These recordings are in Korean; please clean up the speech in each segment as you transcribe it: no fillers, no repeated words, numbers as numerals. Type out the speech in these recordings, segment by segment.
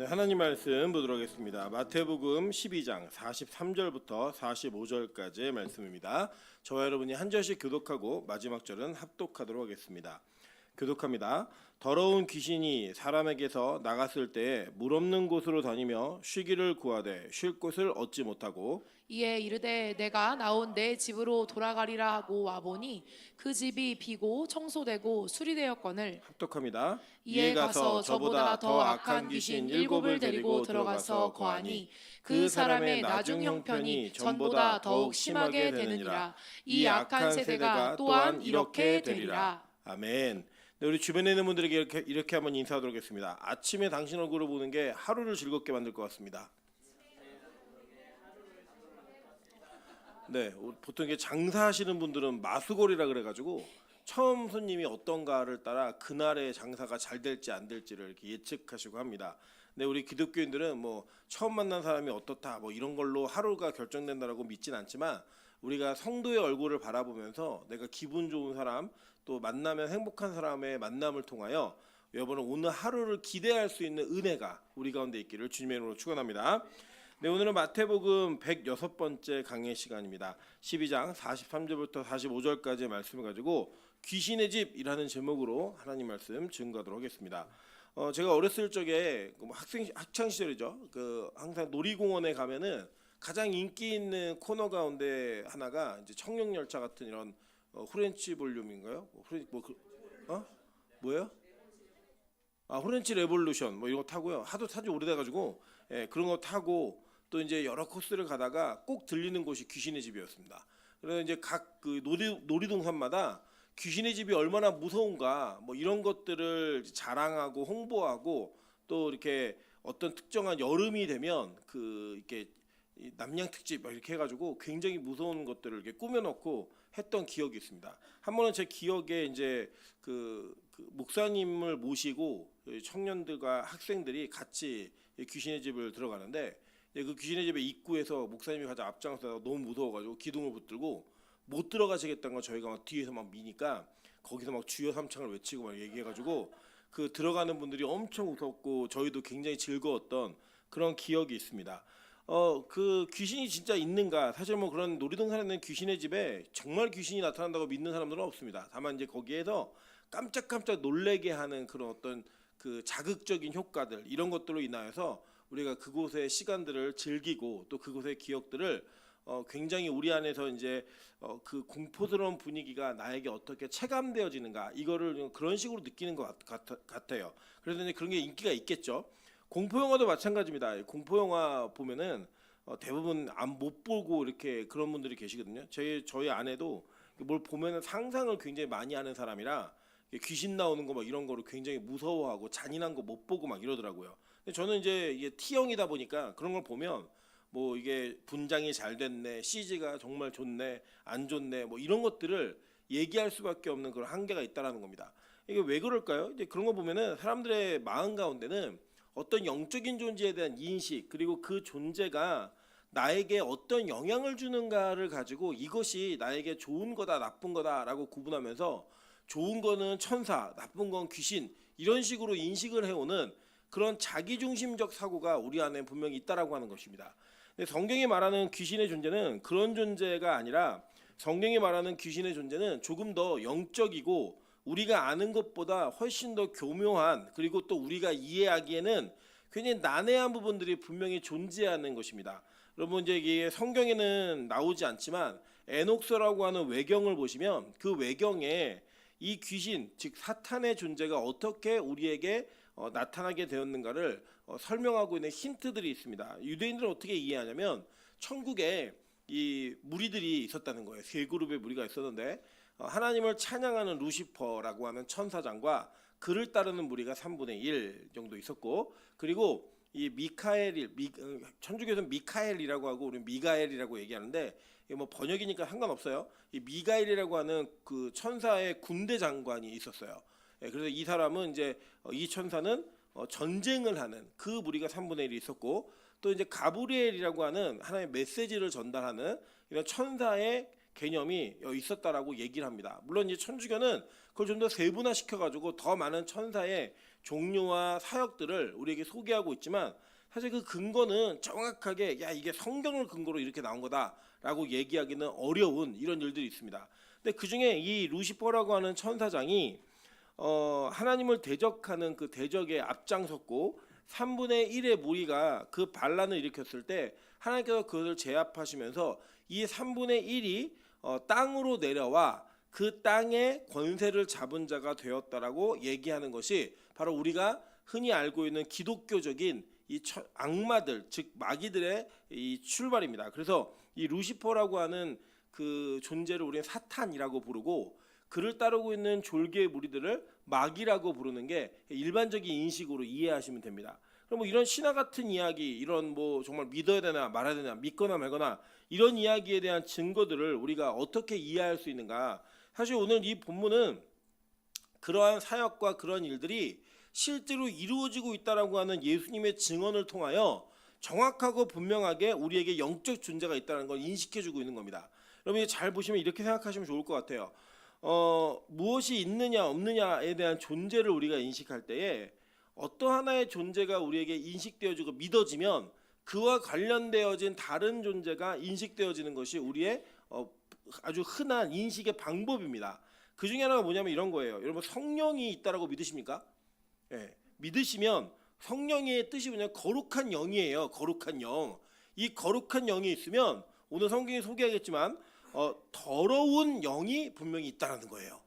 네, 하나님 말씀 보도록 하겠습니다. 마태복음 12장 43절부터 45절까지의 말씀입니다. 저와 여러분이 한 절씩 교독하고 마지막 절은 합독하도록 하겠습니다. 교독합니다. 더러운 귀신이 사람에게서 나갔을 때에 물 없는 곳으로 다니며 쉬기를 구하되 쉴 곳을 얻지 못하고 이에 이르되 내가 나온 내 집으로 돌아가리라 하고 와보니 그 집이 비고 청소되고 수리되었거늘 합독합니다. 이에 가서 저보다 더 악한 귀신 일곱을 데리고 들어가서 거하니 그 사람의 나중 형편이 전보다 더욱 심하게 되느니라. 이 악한 세대가 또한 이렇게 되리라. 아멘. 네, 우리 주변에 있는 분들에게 이렇게 한번 인사하도록 하겠습니다. 아침에 당신 얼굴을 보는 게 하루를 즐겁게 만들 것 같습니다. 네, 보통 이게 장사하시는 분들은 마수거리라 그래가지고 처음 손님이 어떤가를 따라 그날의 장사가 잘 될지 안 될지를 이렇게 예측하시고 합니다. 네, 우리 기독교인들은 뭐 처음 만난 사람이 어떻다 뭐 이런 걸로 하루가 결정된다라고 믿진 않지만 우리가 성도의 얼굴을 바라보면서 내가 기분 좋은 사람 또 만나면 행복한 사람의 만남을 통하여 여러분은 오늘 하루를 기대할 수 있는 은혜가 우리 가운데 있기를 주님의 이름으로 축원합니다. 네, 오늘은 마태복음 106번째 강의 시간입니다. 12장 43절부터 45절까지의 말씀을 가지고 귀신의 집이라는 제목으로 하나님 말씀 증거하도록 하겠습니다. 제가 어렸을 적에 학창 시절이죠. 항상 놀이공원에 가면은 가장 인기 있는 코너 가운데 하나가 이제 청룡열차 같은 이런 후렌치 볼륨인가요? 뭐예요? 후렌치 레볼루션 뭐 이런 거 타고요. 하도 탄지 오래돼가지고 그런 거 타고 또 이제 여러 코스를 가다가 꼭 들리는 곳이 귀신의 집이었습니다. 그래서 이제 각 그 놀이동산마다 귀신의 집이 얼마나 무서운가 뭐 이런 것들을 자랑하고 홍보하고 또 이렇게 어떤 특정한 여름이 되면 이렇게 남양 특집 이렇게 해가지고 굉장히 무서운 것들을 이렇게 꾸며놓고 했던 기억이 있습니다. 한 번은 제 기억에 이제 그 목사님을 모시고 청년들과 학생들이 같이 귀신의 집을 들어가는데 그 귀신의 집의 입구에서 목사님이 가장 앞장서서 너무 무서워가지고 기둥을 붙들고 못 들어가시겠다는 거 저희가 막 뒤에서 막 미니까 거기서 막 주여 삼창을 외치고 막 얘기해가지고 그 들어가는 분들이 엄청 무섭고 저희도 굉장히 즐거웠던 그런 기억이 있습니다. 그 귀신이 진짜 있는가? 사실 뭐 그런 놀이동산에 있는 귀신의 집에 정말 귀신이 나타난다고 믿는 사람들은 없습니다. 다만 이제 거기에서 깜짝깜짝 놀래게 하는 그런 어떤 그 자극적인 효과들 이런 것들로 인하여서 우리가 그곳의 시간들을 즐기고 또 그곳의 기억들을 굉장히 우리 안에서 이제 그 공포스러운 분위기가 나에게 어떻게 체감되어지는가 이거를 그런 식으로 느끼는 것 같아요. 그래서 이제 그런 게 인기가 있겠죠. 공포 영화도 마찬가지입니다. 공포 영화 보면은 대부분 못 보고 이렇게 그런 분들이 계시거든요. 저희 아내도 뭘 보면은 상상을 굉장히 많이 하는 사람이라 귀신 나오는 거 막 이런 거를 굉장히 무서워하고 잔인한 거 못 보고 막 이러더라고요. 근데 저는 이제 이게 T형이다 보니까 그런 걸 보면 뭐 이게 분장이 잘 됐네, CG가 정말 좋네, 안 좋네, 뭐 이런 것들을 얘기할 수밖에 없는 그런 한계가 있다라는 겁니다. 이게 왜 그럴까요? 이제 그런 거 보면은 사람들의 마음 가운데는 어떤 영적인 존재에 대한 인식 그리고 그 존재가 나에게 어떤 영향을 주는가를 가지고 이것이 나에게 좋은 거다 나쁜 거다라고 구분하면서 좋은 거는 천사, 나쁜 건 귀신 이런 식으로 인식을 해오는 그런 자기중심적 사고가 우리 안에 분명히 있다라고 하는 것입니다. 근데 성경이 말하는 귀신의 존재는 그런 존재가 아니라 성경이 말하는 귀신의 존재는 조금 더 영적이고 우리가 아는 것보다 훨씬 더 교묘한 그리고 또 우리가 이해하기에는 굉장히 난해한 부분들이 분명히 존재하는 것입니다. 여러분 이제 이게 성경에는 나오지 않지만 에녹서라고 하는 외경을 보시면 그 외경에 이 귀신 즉 사탄의 존재가 어떻게 우리에게 나타나게 되었는가를 설명하고 있는 힌트들이 있습니다. 유대인들은 어떻게 이해하냐면 천국에 이 무리들이 있었다는 거예요. 세 그룹의 무리가 있었는데 하나님을 찬양하는 루시퍼라고 하는 천사장과 그를 따르는 무리가 3분의 1 정도 있었고 그리고 이 천주교에서는 미카엘이라고 하고 우리는 미가엘이라고 얘기하는데 이게 뭐 번역이니까 상관없어요. 이 미가엘이라고 하는 그 천사의 군대 장관이 있었어요. 그래서 이 사람은 이제 이 천사는 전쟁을 하는 그 무리가 3분의 1이 있었고 또 이제 가브리엘이라고 하는 하나님의 메시지를 전달하는 이런 천사의 개념이 있었다라고 얘기를 합니다. 물론 이제 천주교는 그걸 좀 더 세분화시켜가지고 더 많은 천사의 종류와 사역들을 우리에게 소개하고 있지만 사실 그 근거는 정확하게 야 이게 성경을 근거로 이렇게 나온 거다라고 얘기하기는 어려운 이런 일들이 있습니다. 근데 그 중에 이 루시퍼라고 하는 천사장이 하나님을 대적하는 그 대적에 앞장섰고 3분의 1의 무리가 그 반란을 일으켰을 때 하나님께서 그것을 제압하시면서 이 3분의 1이 땅으로 내려와 그 땅의 권세를 잡은 자가 되었다라고 얘기하는 것이 바로 우리가 흔히 알고 있는 기독교적인 이 악마들 즉 마귀들의 이 출발입니다. 그래서 이 루시퍼라고 하는 그 존재를 우리는 사탄이라고 부르고 그를 따르고 있는 졸개의 무리들을 마귀라고 부르는 게 일반적인 인식으로 이해하시면 됩니다. 그럼 뭐 이런 신화 같은 이야기, 이런 뭐 정말 믿어야 되나 말아야 되나, 믿거나 말거나 이런 이야기에 대한 증거들을 우리가 어떻게 이해할 수 있는가? 사실 오늘 이 본문은 그러한 사역과 그런 일들이 실제로 이루어지고 있다라고 하는 예수님의 증언을 통하여 정확하고 분명하게 우리에게 영적 존재가 있다는 걸 인식해주고 있는 겁니다. 여러분이 잘 보시면 이렇게 생각하시면 좋을 것 같아요. 무엇이 있느냐 없느냐에 대한 존재를 우리가 인식할 때에 어떠 하나의 존재가 우리에게 인식되어지고 믿어지면 그와 관련되어진 다른 존재가 인식되어지는 것이 우리의 아주 흔한 인식의 방법입니다. 그 중에 하나가 뭐냐면 이런 거예요. 여러분 성령이 있다라고 믿으십니까? 예, 믿으시면 성령의 뜻이 뭐냐면 거룩한 영이에요. 거룩한 영. 이 거룩한 영이 있으면 오늘 성경이 소개하겠지만 더러운 영이 분명히 있다는 거예요.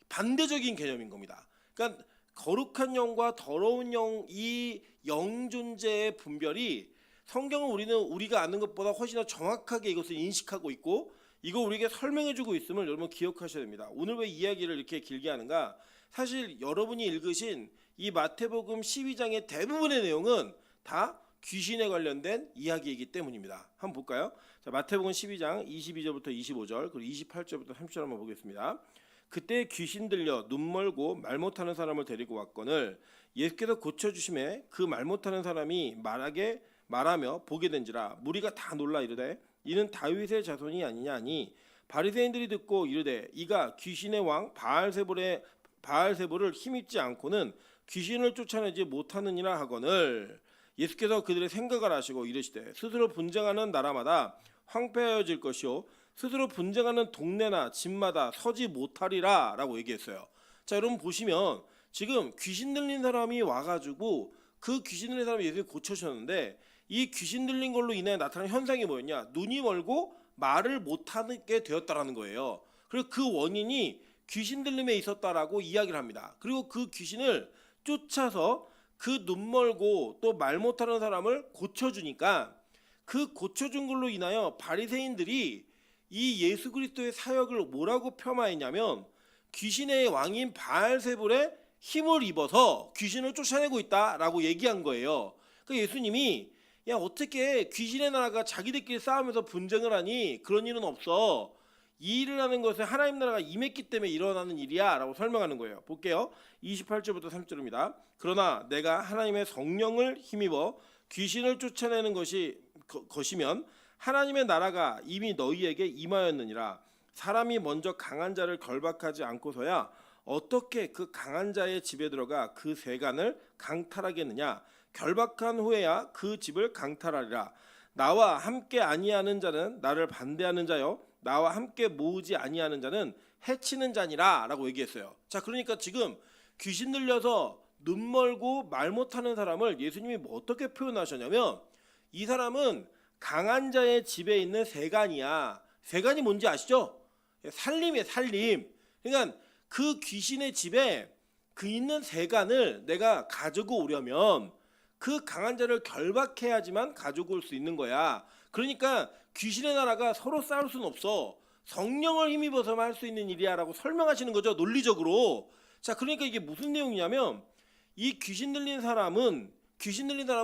반대적인 개념인 겁니다. 그러니까 거룩한 영과 더러운 영, 이 영 존재의 분별이 성경은 우리가 아는 것보다 훨씬 더 정확하게 이것을 인식하고 있고 이거 우리에게 설명해주고 있음을 여러분 기억하셔야 됩니다. 오늘 왜 이야기를 이렇게 길게 하는가? 사실 여러분이 읽으신 이 마태복음 12장의 대부분의 내용은 다 귀신에 관련된 이야기이기 때문입니다. 한번 볼까요? 자, 마태복음 12장 22절부터 25절 그리고 28절부터 30절 한번 보겠습니다. 그때 귀신 들려 눈 멀고 말 못하는 사람을 데리고 왔거늘 예수께서 고쳐주심에 그 말 못하는 사람이 말하며 보게 된지라 무리가 다 놀라 이르되 이는 다윗의 자손이 아니냐 하니 바리새인들이 듣고 이르되 이가 귀신의 왕 바알세불을 힘입지 않고는 귀신을 쫓아내지 못하느니라 하거늘 예수께서 그들의 생각을 아시고 이르시되 스스로 분쟁하는 나라마다 황폐하여질 것이요 스스로 분쟁하는 동네나 집마다 서지 못하리라 라고 얘기했어요. 자, 여러분 보시면 지금 귀신 들린 사람이 와가지고 그 귀신 들린 사람이 예수님이 고쳐주셨는데 이 귀신 들린 걸로 인해 나타난 현상이 뭐였냐? 눈이 멀고 말을 못하게 되었다라는 거예요. 그리고 그 원인이 귀신 들림에 있었다라고 이야기를 합니다. 그리고 그 귀신을 쫓아서 그 눈 멀고 또 말 못하는 사람을 고쳐주니까 그 고쳐준 걸로 인하여 바리새인들이 이 예수 그리스도의 사역을 뭐라고 폄하했냐면 귀신의 왕인 바알세불의 힘을 입어서 귀신을 쫓아내고 있다라고 얘기한 거예요. 그러니까 예수님이 야 어떻게 귀신의 나라가 자기들끼리 싸우면서 분쟁을 하니 그런 일은 없어. 이 일을 하는 것은 하나님 나라가 임했기 때문에 일어나는 일이야 라고 설명하는 거예요. 볼게요. 28절부터 30절입니다. 그러나 내가 하나님의 성령을 힘입어 귀신을 쫓아내는 것이면 하나님의 나라가 이미 너희에게 임하였느니라. 사람이 먼저 강한 자를 결박하지 않고서야 어떻게 그 강한 자의 집에 들어가 그 세간을 강탈하겠느냐. 결박한 후에야 그 집을 강탈하리라. 나와 함께 아니하는 자는 나를 반대하는 자요 나와 함께 모으지 아니하는 자는 해치는 자니라 라고 얘기했어요. 자, 그러니까 지금 귀신 들려서 눈 멀고 말 못하는 사람을 예수님이 뭐 어떻게 표현하셨냐면 이 사람은 강한 자의 집에 있는 세간이야. 세간이 뭔지 아시죠? 살림이에요. 살림. 그러니까 그 귀신의 집에 그 있는 세간을 내가 가지고 오려면 그 강한 자를 결박해야지만 가지고 올 수 있는 거야. 그러니까 귀신의 나라가 서로 싸울 수는 없어. 성령을 힘입어서만 할 수 있는 일이야 라고 설명하시는 거죠. 논리적으로. 자, 그러니까 이게 무슨 내용이냐면 이 귀신 들린 사람은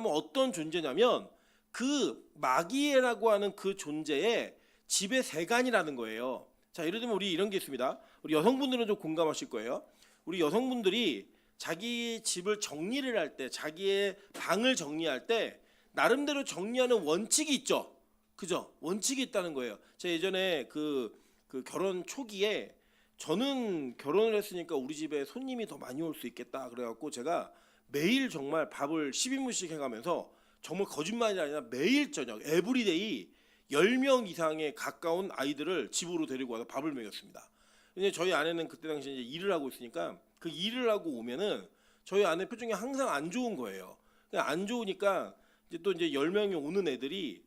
어떤 존재냐면 그 마귀라고 하는 그 존재의 집의 세간이라는 거예요. 자, 예를 들면 우리 이런 게 있습니다. 우리 여성분들은 좀 공감하실 거예요. 우리 여성분들이 자기 집을 정리를 할 때, 자기의 방을 정리할 때 나름대로 정리하는 원칙이 있죠. 그죠? 원칙이 있다는 거예요. 제가 예전에 그 그 결혼 초기에 저는 결혼을 했으니까 우리 집에 손님이 더 많이 올 수 있겠다 그래갖고 제가 매일 정말 밥을 10인분씩 해가면서 정말 거짓말이 아니라 매일 저녁 에브리데이 10명 이상의 가까운 아이들을 집으로 데리고 와서 밥을 먹였습니다. 근데 저희 아내는 그때 당시에 이제 일을 하고 있으니까 그 일을 하고 오면은 저희 아내 표정이 항상 안 좋은 거예요. 그냥 안 좋으니까 이제 또 이제 10명이 오는 애들이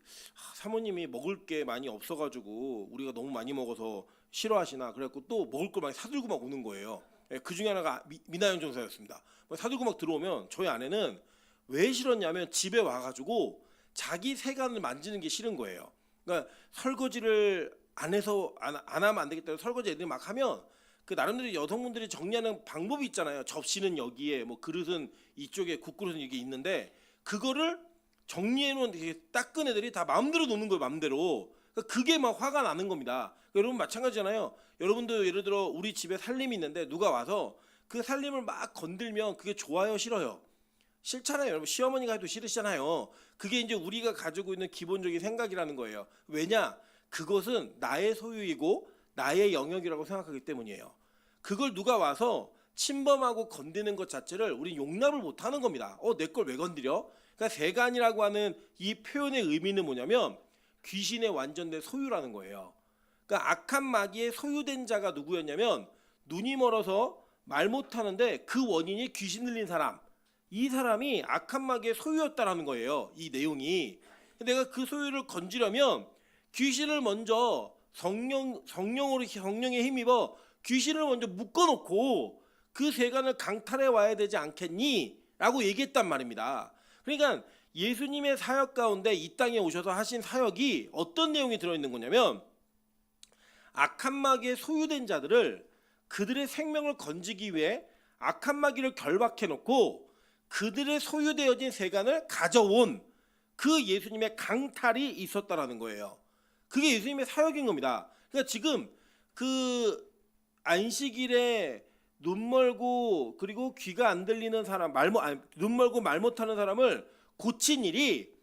사모님이 먹을 게 많이 없어가지고 우리가 너무 많이 먹어서 싫어하시나 그래갖고 또 먹을 걸 많이 사들고 막 오는 거예요. 예, 그 중에 하나가 미나연 전사였습니다. 사들고 막 들어오면 저희 아내는 왜 싫었냐면 집에 와가지고 자기 세간을 만지는 게 싫은 거예요. 그러니까 설거지를 안 해서 안 하면 안 되겠다. 설거지 애들이 막 하면 그 나름대로 여성분들이 정리하는 방법이 있잖아요. 접시는 여기에, 뭐 그릇은 이쪽에, 국그릇은 이게 있는데 그거를 정리해 놓은 닦은 애들이 다 마음대로 노는 거예요. 마음대로. 그러니까 그게 막 화가 나는 겁니다. 그러니까 여러분 마찬가지잖아요. 여러분도 예를 들어 우리 집에 살림이 있는데 누가 와서 그 살림을 막 건들면 그게 좋아요, 싫어요? 싫잖아요. 여러분 시어머니가 해도 싫으시잖아요. 그게 이제 우리가 가지고 있는 기본적인 생각이라는 거예요. 왜냐? 그것은 나의 소유이고 나의 영역이라고 생각하기 때문이에요. 그걸 누가 와서 침범하고 건드는 것 자체를 우리 용납을 못하는 겁니다. 내 걸 왜 건드려? 그러니까 세간이라고 하는 이 표현의 의미는 뭐냐면 귀신의 완전된 소유라는 거예요. 그러니까 악한 마귀의 소유된 자가 누구였냐면 눈이 멀어서 말 못하는데 그 원인이 귀신 들린 사람. 이 사람이 악한 마귀의 소유였다라는 거예요. 이 내용이. 내가 그 소유를 건지려면 귀신을 먼저 성령에 힘입어 귀신을 먼저 묶어놓고 그 세간을 강탈해 와야 되지 않겠니? 라고 얘기했단 말입니다. 그러니까 예수님의 사역 가운데 이 땅에 오셔서 하신 사역이 어떤 내용이 들어있는 거냐면 악한 마귀의 소유된 자들을 그들의 생명을 건지기 위해 악한 마귀를 결박해놓고 그들의 소유되어진 세간을 가져온 그 예수님의 강탈이 있었다라는 거예요. 그게 예수님의 사역인 겁니다. 그러니까 지금 그 안식일에 눈 멀고 그리고 귀가 안 들리는 사람, 눈 멀고 말 못하는 사람을 고친 일이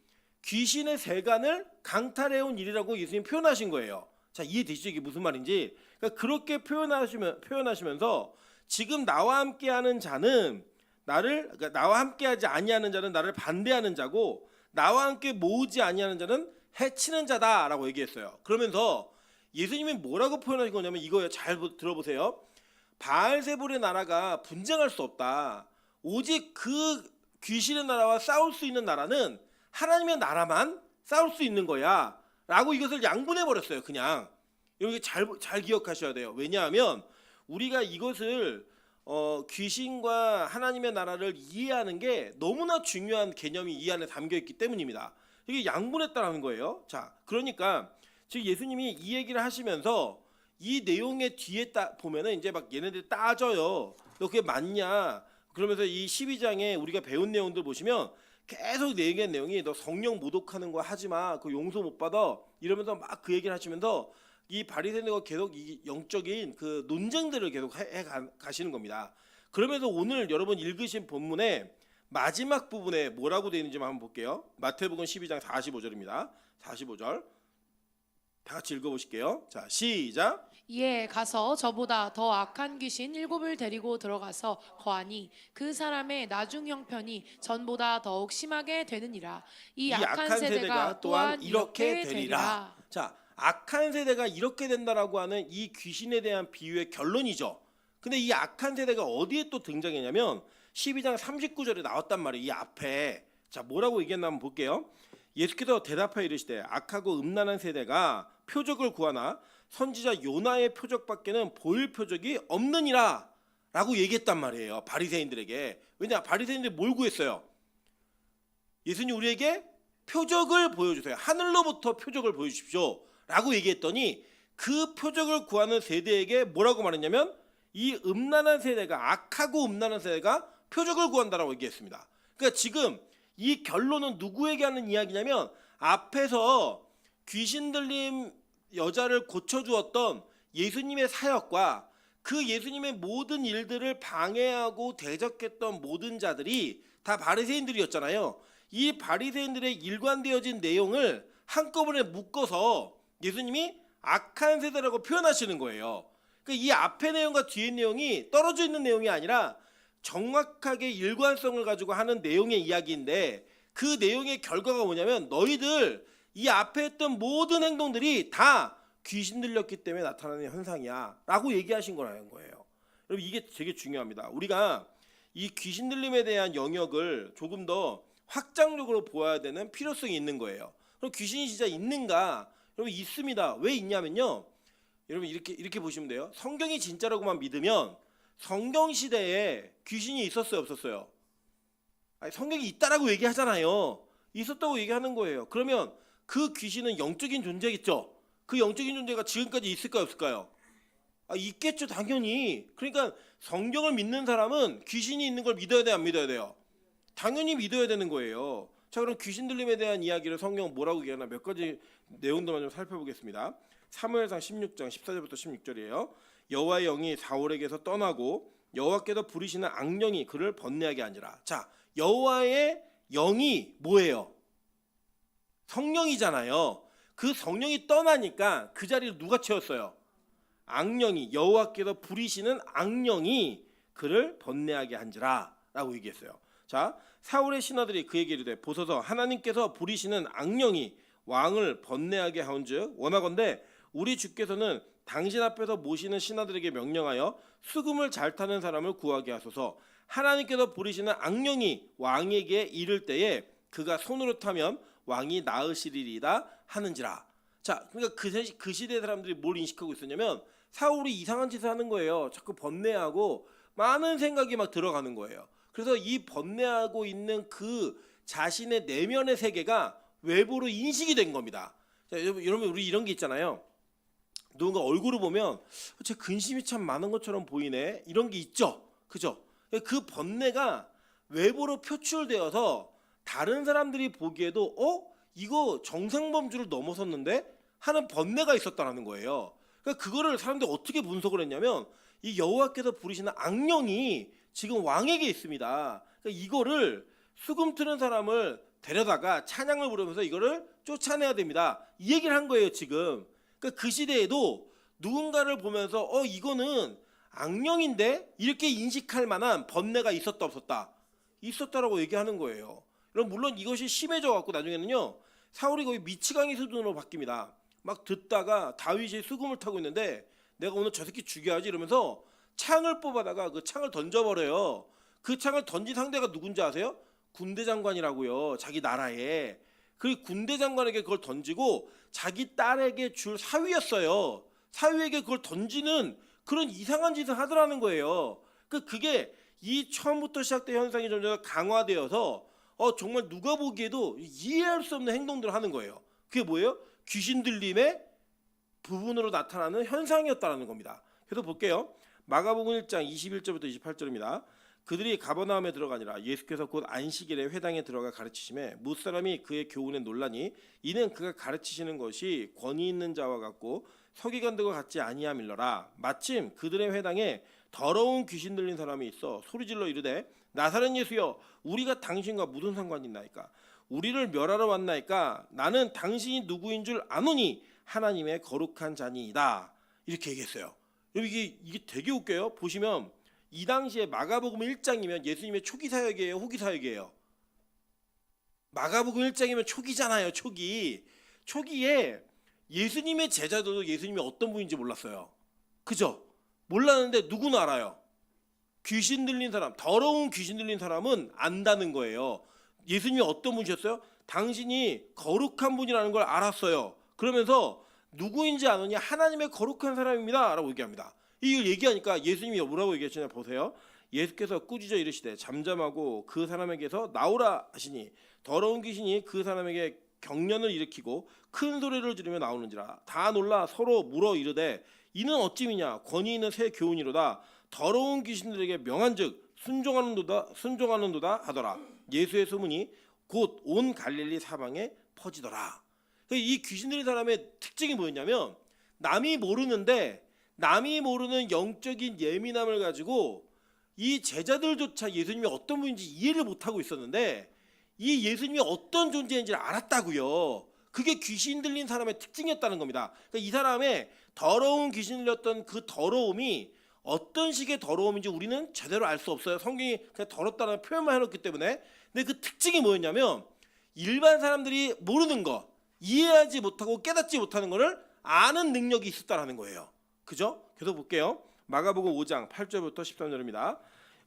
귀신의 세간을 강탈해온 일이라고 예수님 표현하신 거예요. 자, 이해되시죠? 이게 무슨 말인지. 그러니까 그렇게 표현하시면서 지금 나와 함께하는 자는 그러니까 나와 함께하지 아니하는 자는 나를 반대하는 자고 나와 함께 모으지 아니하는 자는 해치는 자다라고 얘기했어요. 그러면서 예수님이 뭐라고 표현하신 거냐면 이거예요. 잘 들어보세요. 바알세불의 나라가 분쟁할 수 없다. 오직 그 귀신의 나라와 싸울 수 있는 나라는 하나님의 나라만 싸울 수 있는 거야 라고 이것을 양분해 버렸어요. 그냥 이렇게 잘 기억하셔야 돼요. 왜냐하면 우리가 이것을 귀신과 하나님의 나라를 이해하는 게 너무나 중요한 개념이 이 안에 담겨 있기 때문입니다. 이게 양분했다라는 거예요. 자, 그러니까 지금 예수님이 이 얘기를 하시면서 이 내용의 뒤에 보면은 이제 막 얘네들이 따져요. 너 그게 맞냐? 그러면서 이 12장에 우리가 배운 내용들 보시면 계속 얘기한 내용이 너 성령 모독하는 거 하지 마. 그 용서 못 받아. 이러면서 막 그 얘기를 하시면서 이 바리새인들과 계속 이 영적인 그 논쟁들을 계속 가시는 겁니다. 그러면서 오늘 여러분 읽으신 본문의 마지막 부분에 뭐라고 되어 있는지 한번 볼게요. 마태복음 12장 45절입니다. 45절 다 같이 읽어보실게요. 자, 시작. 이에 가서 저보다 더 악한 귀신 7을 데리고 들어가서 거하니 그 사람의 나중 형편이 전보다 더욱 심하게 되느니라. 이 악한 세대가 또한 이렇게 되리라. 자, 악한 세대가 이렇게 된다라고 하는 이 귀신에 대한 비유의 결론이죠. 근데 이 악한 세대가 어디에 또 등장했냐면 12장 39절에 나왔단 말이에요. 이 앞에. 자, 뭐라고 얘기했나 한번 볼게요. 예수께서 대답하여 이르시되 악하고 음란한 세대가 표적을 구하나 선지자 요나의 표적밖에는 보일 표적이 없느니라 라고 얘기했단 말이에요. 바리새인들에게. 왜냐? 바리새인들이 뭘 구했어요? 예수님 우리에게 표적을 보여주세요. 하늘로부터 표적을 보여주십시오 라고 얘기했더니 그 표적을 구하는 세대에게 뭐라고 말했냐면 이 음란한 세대가 악하고 음란한 세대가 표적을 구한다라고 얘기했습니다. 그러니까 지금 이 결론은 누구에게 하는 이야기냐면 앞에서 귀신 들린 여자를 고쳐주었던 예수님의 사역과 그 예수님의 모든 일들을 방해하고 대적했던 모든 자들이 다 바리새인들이었잖아요. 이 바리새인들의 일관되어진 내용을 한꺼번에 묶어서 예수님이 악한 세대라고 표현하시는 거예요. 그러니까 이 앞의 내용과 뒤의 내용이 떨어져 있는 내용이 아니라 정확하게 일관성을 가지고 하는 내용의 이야기인데, 그 내용의 결과가 뭐냐면 너희들 이 앞에 했던 모든 행동들이 다 귀신 들렸기 때문에 나타나는 현상이야 라고 얘기하신 거라는 거예요. 여러분, 이게 되게 중요합니다. 우리가 이 귀신 들림에 대한 영역을 조금 더 확장적으로 보아야 되는 필요성이 있는 거예요. 그럼 귀신이 진짜 있는가? 여러분, 있습니다. 왜 있냐면요, 여러분 이렇게 보시면 돼요. 성경이 진짜라고만 믿으면 성경 시대에 귀신이 있었어요, 없었어요? 아니, 성경이 있다라고 얘기하잖아요. 있었다고 얘기하는 거예요. 그러면 그 귀신은 영적인 존재겠죠. 그 영적인 존재가 지금까지 있을까요, 없을까요? 있겠죠, 당연히. 그러니까 성경을 믿는 사람은 귀신이 있는 걸 믿어야 돼요, 안 믿어야 돼요? 당연히 믿어야 되는 거예요. 자, 그럼 귀신 들림에 대한 이야기를 성경은 뭐라고 얘기하나 몇 가지 내용들만 좀 살펴보겠습니다. 사무엘상 16장 14절부터 16절이에요. 여호와의 영이 사울에게서 떠나고 여호와께서 부리시는 악령이 그를 번뇌하게 하니라. 자, 여호와의 영이 뭐예요? 성령이잖아요. 그 성령이 떠나니까 그 자리를 누가 채웠어요? 악령이, 여호와께서 부리시는 악령이 그를 번뇌하게 한지라 라고 얘기했어요. 자, 사울의 신하들이 그에게 이르되 보소서, 하나님께서 부리시는 악령이 왕을 번뇌하게 하온즉 원하건대 우리 주께서는 당신 앞에서 모시는 신하들에게 명령하여 수금을 잘 타는 사람을 구하게 하소서. 하나님께서 부리시는 악령이 왕에게 이를 때에 그가 손으로 타면 왕이 나으시리이다 하는지라. 자, 그러니까 그 시대 사람들이 뭘 인식하고 있었냐면 사울이 이상한 짓을 하는 거예요. 자꾸 번뇌하고 많은 생각이 막 들어가는 거예요. 그래서 이 번뇌하고 있는 그 자신의 내면의 세계가 외부로 인식이 된 겁니다. 자, 여러분 우리 이런 게 있잖아요. 누군가 얼굴을 보면 제 근심이 참 많은 것처럼 보이네, 이런 게 있죠. 그죠? 그 번뇌가 외부로 표출되어서 다른 사람들이 보기에도 이거 정상범주를 넘어섰는데 하는 번뇌가 있었다는 거예요. 그러니까 그거를 사람들이 어떻게 분석을 했냐면 이 여호와께서 부리시는 악령이 지금 왕에게 있습니다. 그러니까 이거를 수금 트는 사람을 데려다가 찬양을 부르면서 이거를 쫓아내야 됩니다, 이 얘기를 한 거예요 지금. 그러니까 그 시대에도 누군가를 보면서 이거는 악령인데 이렇게 인식할 만한 번뇌가 있었다 없었다? 있었다라고 얘기하는 거예요. 그럼 물론 이것이 심해져 갖고 나중에는요 사울이 거의 미치광이 수준으로 바뀝니다. 막 듣다가 다윗이 수금을 타고 있는데 내가 오늘 저 새끼 죽여야지 이러면서 창을 뽑아다가 그 창을 던져버려요. 그 창을 던진 상대가 누군지 아세요? 군대 장관이라고요, 자기 나라에. 그 군대 장관에게 그걸 던지고 자기 딸에게 줄 사위였어요. 사위에게 그걸 던지는 그런 이상한 짓을 하더라는 거예요. 그게 이 처음부터 시작된 현상이 점점 강화되어서 정말 누가 보기에도 이해할 수 없는 행동들을 하는 거예요. 그게 뭐예요? 귀신 들림의 부분으로 나타나는 현상이었다는 겁니다. 그래서 볼게요. 마가복음 1장 21절부터 28절입니다. 그들이 가버나움에 들어가니라. 예수께서 곧 안식일에 회당에 들어가 가르치심에 무사람이 그의 교훈에 놀라니 이는 그가 가르치시는 것이 권위 있는 자와 같고 서기관들과 같지 아니함일러라. 마침 그들의 회당에 더러운 귀신 들린 사람이 있어 소리질러 이르되 나사렛 예수여, 우리가 당신과 무슨 상관이 있나이까? 우리를 멸하러 왔나이까? 나는 당신이 누구인 줄 아노니 하나님의 거룩한 자니이다. 이렇게 얘기했어요. 여러분 이게 되게 웃겨요. 보시면 이 당시에 마가복음 1장이면 예수님의 초기 사역이에요, 후기 사역이에요? 마가복음 1장이면 초기잖아요. 초기에 예수님의 제자들도 예수님이 어떤 분인지 몰랐어요. 그죠? 몰랐는데 누구는 알아요. 귀신 들린 사람, 더러운 귀신 들린 사람은 안다는 거예요. 예수님이 어떤 분이셨어요? 당신이 거룩한 분이라는 걸 알았어요. 그러면서 누구인지 아느냐? 하나님의 거룩한 사람입니다 라고 얘기합니다. 이걸 얘기하니까 예수님이 뭐라고 얘기하시냐 보세요. 예수께서 꾸짖어 이르시되 잠잠하고 그 사람에게서 나오라 하시니 더러운 귀신이 그 사람에게 경련을 일으키고 큰 소리를 지르며 나오는지라. 다 놀라 서로 물어 이르되 이는 어찌미냐? 권위 있는 새 교훈이로다. 더러운 귀신들에게 명한즉 순종하는도다 하더라. 예수의 소문이 곧 온 갈릴리 사방에 퍼지더라. 이 귀신 들린 사람의 특징이 뭐였냐면 남이 모르는 영적인 예민함을 가지고 이 제자들조차 예수님이 어떤 분인지 이해를 못하고 있었는데 이 예수님이 어떤 존재인지를 알았다고요. 그게 귀신 들린 사람의 특징이었다는 겁니다. 그러니까 이 사람의 더러운 귀신 들렸던 그 더러움이 어떤 식의 더러움인지 우리는 제대로 알 수 없어요. 성경이 그냥 더럽다는 표현만 해놓기 때문에. 근데 그 특징이 뭐였냐면 일반 사람들이 모르는 거, 이해하지 못하고 깨닫지 못하는 거를 아는 능력이 있었다라는 거예요. 그죠? 계속 볼게요. 마가복음 5장 8절부터 13절입니다.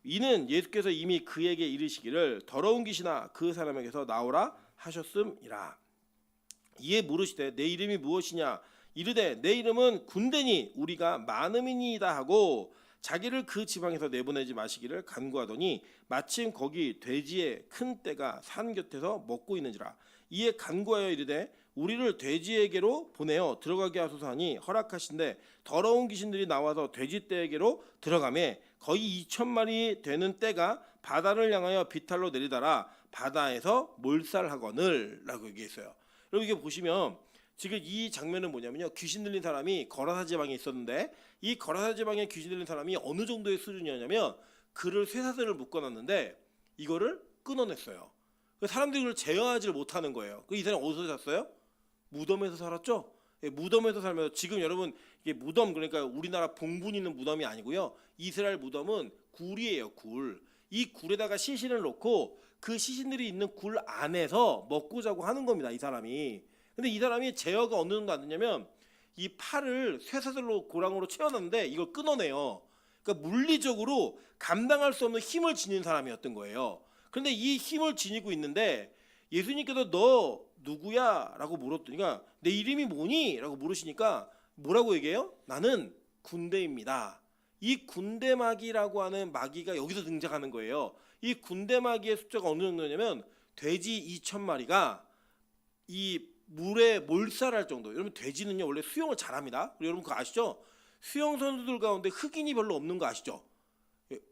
이는 예수께서 이미 그에게 이르시기를 더러운 귀신아 그 사람에게서 나오라 하셨음이라. 이에 물으시되 내 이름이 무엇이냐 이르되 내 이름은 군대니 우리가 많음이니이다 하고 자기를 그 지방에서 내보내지 마시기를 간구하더니 마침 거기 돼지의 큰 떼가 산 곁에서 먹고 있는지라. 이에 간구하여 이르되 우리를 돼지에게로 보내어 들어가게 하소서 하니 허락하신대 더러운 귀신들이 나와서 돼지 떼에게로 들어가매 거의 2,000마리 되는 떼가 바다를 향하여 비탈로 내리다라 바다에서 몰살하거늘 라고 얘기했어요. 여러분 이게 보시면 지금 이 장면은 뭐냐면요, 귀신 들린 사람이 거라사 지방에 있었는데 이 거라사 지방에 귀신 들린 사람이 어느 정도의 수준이었냐면 그를 쇠사슬을 묶어놨는데 이거를 끊어냈어요. 사람들이 그걸 제어하지를 못하는 거예요. 이 사람 어디서 잤어요? 무덤에서 살았죠. 무덤에서 살면서 지금 여러분 이게 무덤, 그러니까 우리나라 봉분 있는 무덤이 아니고요, 이스라엘 무덤은 굴이에요. 굴. 이 굴에다가 시신을 놓고 그 시신들이 있는 굴 안에서 먹고 자고 하는 겁니다, 이 사람이. 근데 이 사람이 제어가 어느 정도 안 되냐면 이 팔을 쇠사슬로 고랑으로 채워놨는데 이걸 끊어내요. 그러니까 물리적으로 감당할 수 없는 힘을 지닌 사람이었던 거예요. 그런데 이 힘을 지니고 있는데 예수님께서 너 누구야? 라고 물었더니 내 이름이 뭐니? 라고 물으시니까 뭐라고 얘기해요? 나는 군대입니다. 이 군대마귀라고 하는 마귀가 여기서 등장하는 거예요. 이 군대마귀의 숫자가 어느 정도냐면 돼지 2,000마리가 이 물에 몰살할 정도. 여러분 돼지는요 원래 수영을 잘합니다. 여러분 그거 아시죠? 수영 선수들 가운데 흑인이 별로 없는 거 아시죠?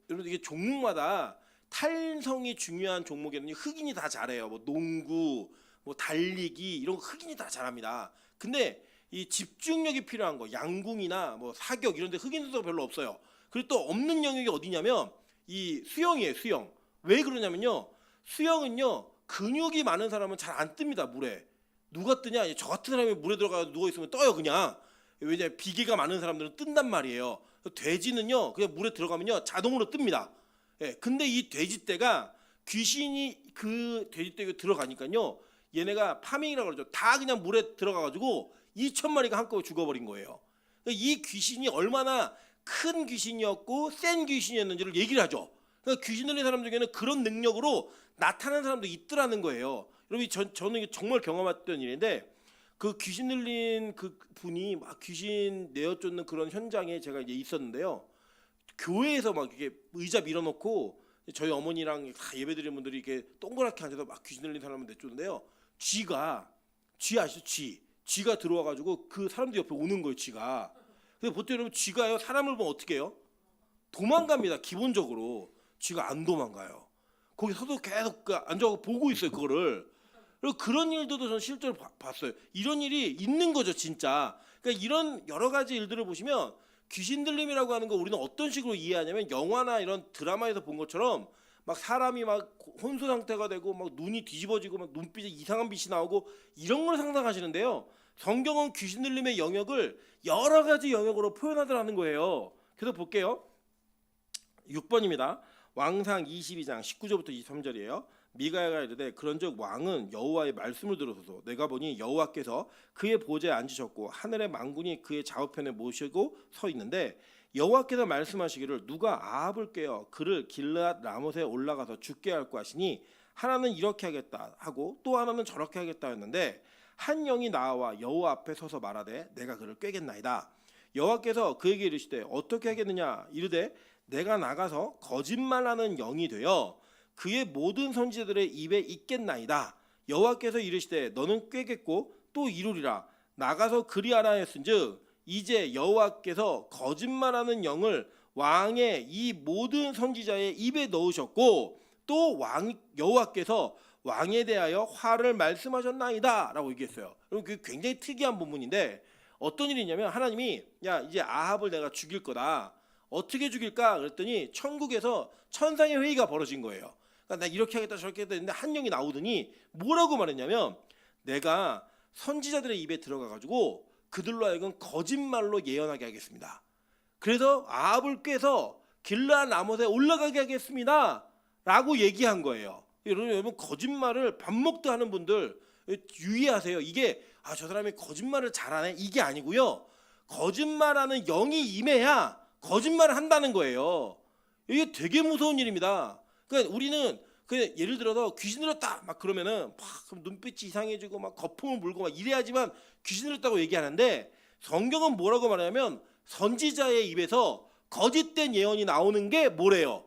여러분 이게 종목마다 탈성이 중요한 종목에는 흑인이 다 잘해요. 뭐 농구, 뭐 달리기 이런 거 흑인이 다 잘합니다. 근데 이 집중력이 필요한 거, 양궁이나 뭐 사격 이런 데 흑인 선수가 별로 없어요. 그리고 또 없는 영역이 어디냐면 이 수영이에요. 수영. 왜 그러냐면요, 수영은요 근육이 많은 사람은 잘 안 뜹니다, 물에. 누가 뜨냐? 저 같은 사람이 물에 들어가서 누워 있으면 떠요, 그냥. 왜냐면 비계가 많은 사람들은 뜬단 말이에요. 돼지는요 그냥 물에 들어가면요 자동으로 뜹니다. 예, 근데 이 돼지떼가 귀신이 그 돼지떼가 들어가니까요 얘네가 파밍이라고 그러죠. 다 그냥 물에 들어가가지고 2,000마리가 한꺼번에 죽어버린 거예요. 이 귀신이 얼마나 큰 귀신이었고 센 귀신이었는지를 얘기를 하죠. 그러니까 귀신 들린 사람 중에는 그런 능력으로 나타나는 사람도 있더라는 거예요. 여러분 저는 이게 정말 경험했던 일인데 그 귀신 들린 그 분이 막 귀신 내어 쫓는 그런 현장에 제가 이제 있었는데요. 교회에서 막 이렇게 의자 밀어놓고 저희 어머니랑 다 예배드리는 분들이 이렇게 동그랗게 앉아서 막 귀신 들린 사람을 내쫓는데요. 쥐 아시죠? 쥐가 들어와가지고 그 사람들 옆에 오는 거예요. 쥐가. 근데 보통 여러분 쥐가요 사람을 보면 어떻게 해요? 도망갑니다. 기본적으로 쥐가 안 도망가요. 거기 서도 계속 앉아서 보고 있어요. 그거를. 그리고 그런 일들도 저는 실제로 봤어요. 이런 일이 있는 거죠, 진짜. 그러니까 이런 여러 가지 일들을 보시면 귀신 들림이라고 하는 거 우리는 어떤 식으로 이해하냐면 영화나 이런 드라마에서 본 것처럼 막 사람이 막 혼수 상태가 되고 막 눈이 뒤집어지고 막 눈빛에 이상한 빛이 나오고 이런 걸 상상하시는데요. 성경은 귀신 들림의 영역을 여러 가지 영역으로 표현하더라는 거예요. 그래서 볼게요. 6번입니다. 왕상 22장 19절부터 23절이에요. 미가야가 이르되 그런즉 왕은 여호와의 말씀을 들으소서. 내가 보니 여호와께서 그의 보좌에 앉으셨고 하늘의 만군이 그의 좌우편에 모시고 서 있는데 여호와께서 말씀하시기를 누가 아합을 깨어 그를 길르앗 라못에 올라가서 죽게 할까 하시니 하나는 이렇게 하겠다 하고 또 하나는 저렇게 하겠다 했는데 한 영이 나와 여호와 앞에 서서 말하되 내가 그를 꿰겠나이다. 여호와께서 그에게 이르시되 어떻게 하겠느냐 이르되 내가 나가서 거짓말하는 영이 되어 그의 모든 선지자들의 입에 있겠나이다. 여호와께서 이르시되 너는 꿰겠고 또 이루리라. 나가서 그리하라 했은즉 이제 여호와께서 거짓말하는 영을 왕의 이 모든 선지자의 입에 넣으셨고 또 여호와께서 왕에 대하여 화를 말씀하셨나이다 라고 얘기했어요. 그럼 그게 굉장히 특이한 부분인데 어떤 일이냐면 하나님이 야 이제 아합을 내가 죽일 거다. 어떻게 죽일까? 그랬더니 천국에서 천상의 회의가 벌어진 거예요. 그러니까 나 이렇게 하겠다 저렇게 하겠다 했는데 한 영이 나오더니 뭐라고 말했냐면 내가 선지자들의 입에 들어가 가지고 그들로 하여금 거짓말로 예언하게 하겠습니다. 그래서 아합을 꾀서 길르앗 라못에 올라가게 하겠습니다 라고 얘기한 거예요. 여러분 거짓말을 밥 먹듯 하는 분들 유의하세요. 이게 저 사람이 거짓말을 잘하네 이게 아니고요. 거짓말하는 영이 임해야 거짓말을 한다는 거예요. 이게 되게 무서운 일입니다. 그러니까 우리는 그냥 예를 들어서 귀신 들었다 막 그러면은 막 눈빛이 이상해지고 막 거품을 물고 막 이래야지만 귀신 들었다고 얘기하는데, 성경은 뭐라고 말하냐면 선지자의 입에서 거짓된 예언이 나오는 게 뭐래요?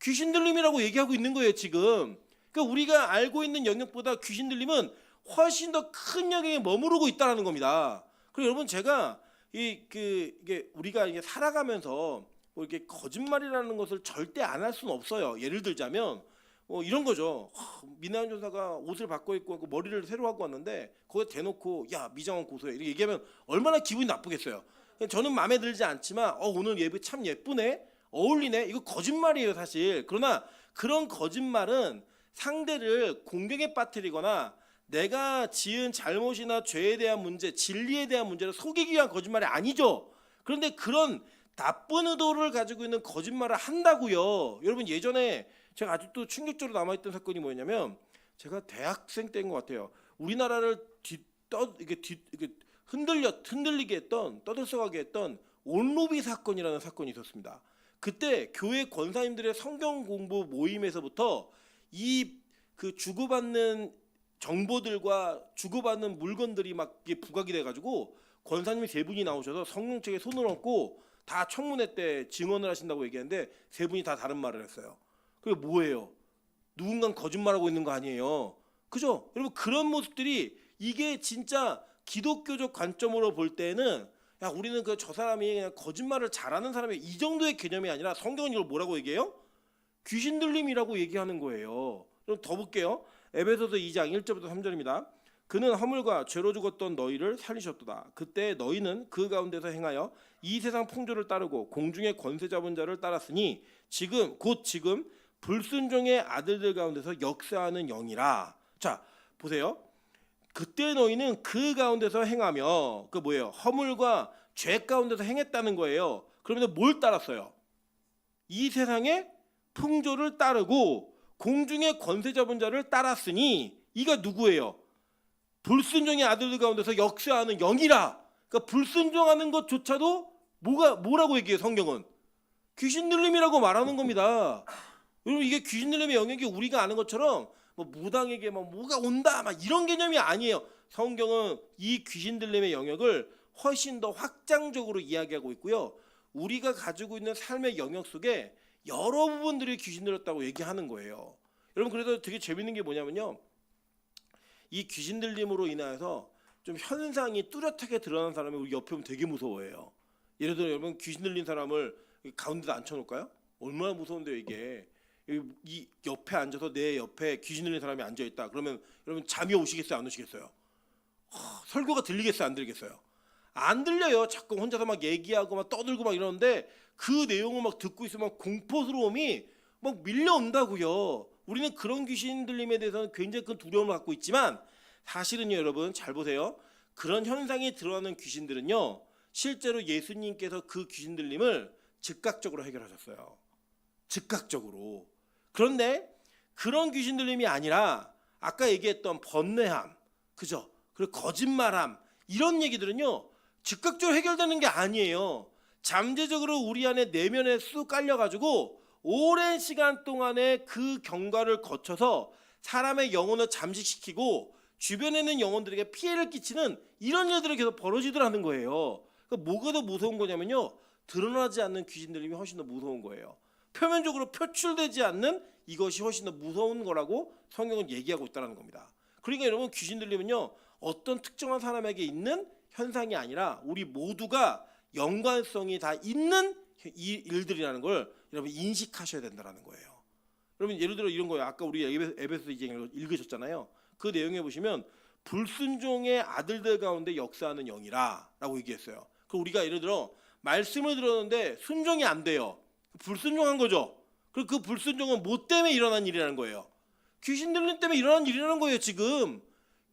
귀신 들림이라고 얘기하고 있는 거예요 지금. 그러니까 우리가 알고 있는 영역보다 귀신 들림은 훨씬 더 큰 영역에 머무르고 있다는 겁니다. 그리고 여러분 제가 이게 우리가 이게 살아가면서 뭐 이렇게 거짓말이라는 것을 절대 안 할 수는 없어요. 예를 들자면 이런 거죠. 민하은 전사가 옷을 바꿔 입고 머리를 새로 하고 왔는데 거기에 대놓고 야 미장원 고소해 이렇게 얘기하면 얼마나 기분이 나쁘겠어요. 저는 마음에 들지 않지만 오늘 예비 참 예쁘네 어울리네 이거 거짓말이에요 사실. 그러나 그런 거짓말은 상대를 공경에 빠뜨리거나 내가 지은 잘못이나 죄에 대한 문제, 진리에 대한 문제를 속이기 위한 거짓말이 아니죠. 그런데 그런 나쁜 의도를 가지고 있는 거짓말을 한다고요. 여러분 예전에 제가 아직도 충격적으로 남아있던 사건이 뭐냐면, 제가 대학생 때인 것 같아요. 우리나라를 이게 흔들리게 했던, 떠들썩하게 했던 온로비 사건이라는 사건이 있었습니다. 그때 교회 권사님들의 성경 공부 모임에서부터 그 주고받는 정보들과 주고받는 물건들이 막 부각이 돼가지고 권사님이 3분이 나오셔서 성령책에 손을 얹고 다 청문회 때 증언을 하신다고 얘기했는데 3분이 다 다른 말을 했어요. 그게 뭐예요? 누군가 거짓말하고 있는 거 아니에요. 그죠? 여러분 그런 모습들이 이게 진짜 기독교적 관점으로 볼 때는 야 우리는 저 사람이 그냥 거짓말을 잘하는 사람이 이 정도의 개념이 아니라 성경은 이걸 뭐라고 얘기해요? 귀신 들림이라고 얘기하는 거예요. 그럼 더 볼게요. 에베소서 2장 1절부터 3절입니다. 그는 허물과 죄로 죽었던 너희를 살리셨도다. 그때 너희는 그 가운데서 행하여 이 세상 풍조를 따르고 공중의 권세 잡은 자를 따랐으니 지금 불순종의 아들들 가운데서 역사하는 영이라. 자 보세요. 그때 너희는 그 가운데서 행하며 그 뭐예요? 허물과 죄 가운데서 행했다는 거예요. 그러면 뭘 따랐어요? 이 세상의 풍조를 따르고 공중의 권세 잡은 자를 따랐으니 이가 누구예요? 불순종의 아들들 가운데서 역사하는 영이라. 그러니까 불순종하는 것조차도 뭐라고 얘기해요? 성경은 귀신 들림이라고 말하는 겁니다. 여러분 이게 귀신 들림의 영역이 우리가 아는 것처럼 뭐 무당에게 뭐가 온다 막 이런 개념이 아니에요. 성경은 이 귀신 들림의 영역을 훨씬 더 확장적으로 이야기하고 있고요. 우리가 가지고 있는 삶의 영역 속에 여러 부분들이 귀신 들렸다고 얘기하는 거예요. 여러분 그래서 되게 재밌는 게 뭐냐면요. 이 귀신 들림으로 인해서 좀 현상이 뚜렷하게 드러나는 사람이 우리 옆에 오면 되게 무서워해요. 예를 들어 여러분 귀신 들린 사람을 가운데다 앉혀놓을까요? 얼마나 무서운데요 이게. 이 옆에 앉아서 내 옆에 귀신 들린 사람이 앉아있다. 그러면 여러분 잠이 오시겠어요? 안 오시겠어요? 설교가 들리겠어요? 안 들리겠어요? 안 들려요. 자꾸 혼자서 막 얘기하고 막 떠들고 막 이러는데 그 내용을 막 듣고 있으면 공포스러움이 막 밀려온다고요. 우리는 그런 귀신 들림에 대해서는 굉장히 큰 두려움을 갖고 있지만 사실은요 여러분 잘 보세요. 그런 현상이 드러나는 귀신들은요 실제로 예수님께서 그 귀신 들림을 즉각적으로 해결하셨어요. 즉각적으로. 그런데 그런 귀신 들림이 아니라 아까 얘기했던 번뇌함, 그죠? 그리고 거짓말함 이런 얘기들은요 즉각적으로 해결되는 게 아니에요. 잠재적으로 우리 안에 내면에 쑥 깔려가지고 오랜 시간 동안에 그 경과를 거쳐서 사람의 영혼을 잠식시키고 주변에 있는 영혼들에게 피해를 끼치는 이런 일들이 계속 벌어지더라는 거예요. 그러니까 뭐가 더 무서운 거냐면요 드러나지 않는 귀신 들림이 훨씬 더 무서운 거예요. 표면적으로 표출되지 않는 이것이 훨씬 더 무서운 거라고 성경은 얘기하고 있다는 겁니다. 그러니까 여러분 귀신 들림은요 어떤 특정한 사람에게 있는 현상이 아니라 우리 모두가 연관성이 다 있는 이 일들이라는 걸 여러분 인식하셔야 된다는 거예요. 여러분 예를 들어 이런 거예요. 아까 우리 에베소 2장 읽으셨잖아요. 그 내용에 보시면 불순종의 아들들 가운데 역사하는 영이라 라고 얘기했어요. 그럼 우리가 예를 들어 말씀을 들었는데 순종이 안 돼요. 불순종한 거죠. 그리고 그 불순종은 뭐 때문에 일어난 일이라는 거예요? 귀신 들림 때문에 일어난 일이라는 거예요 지금.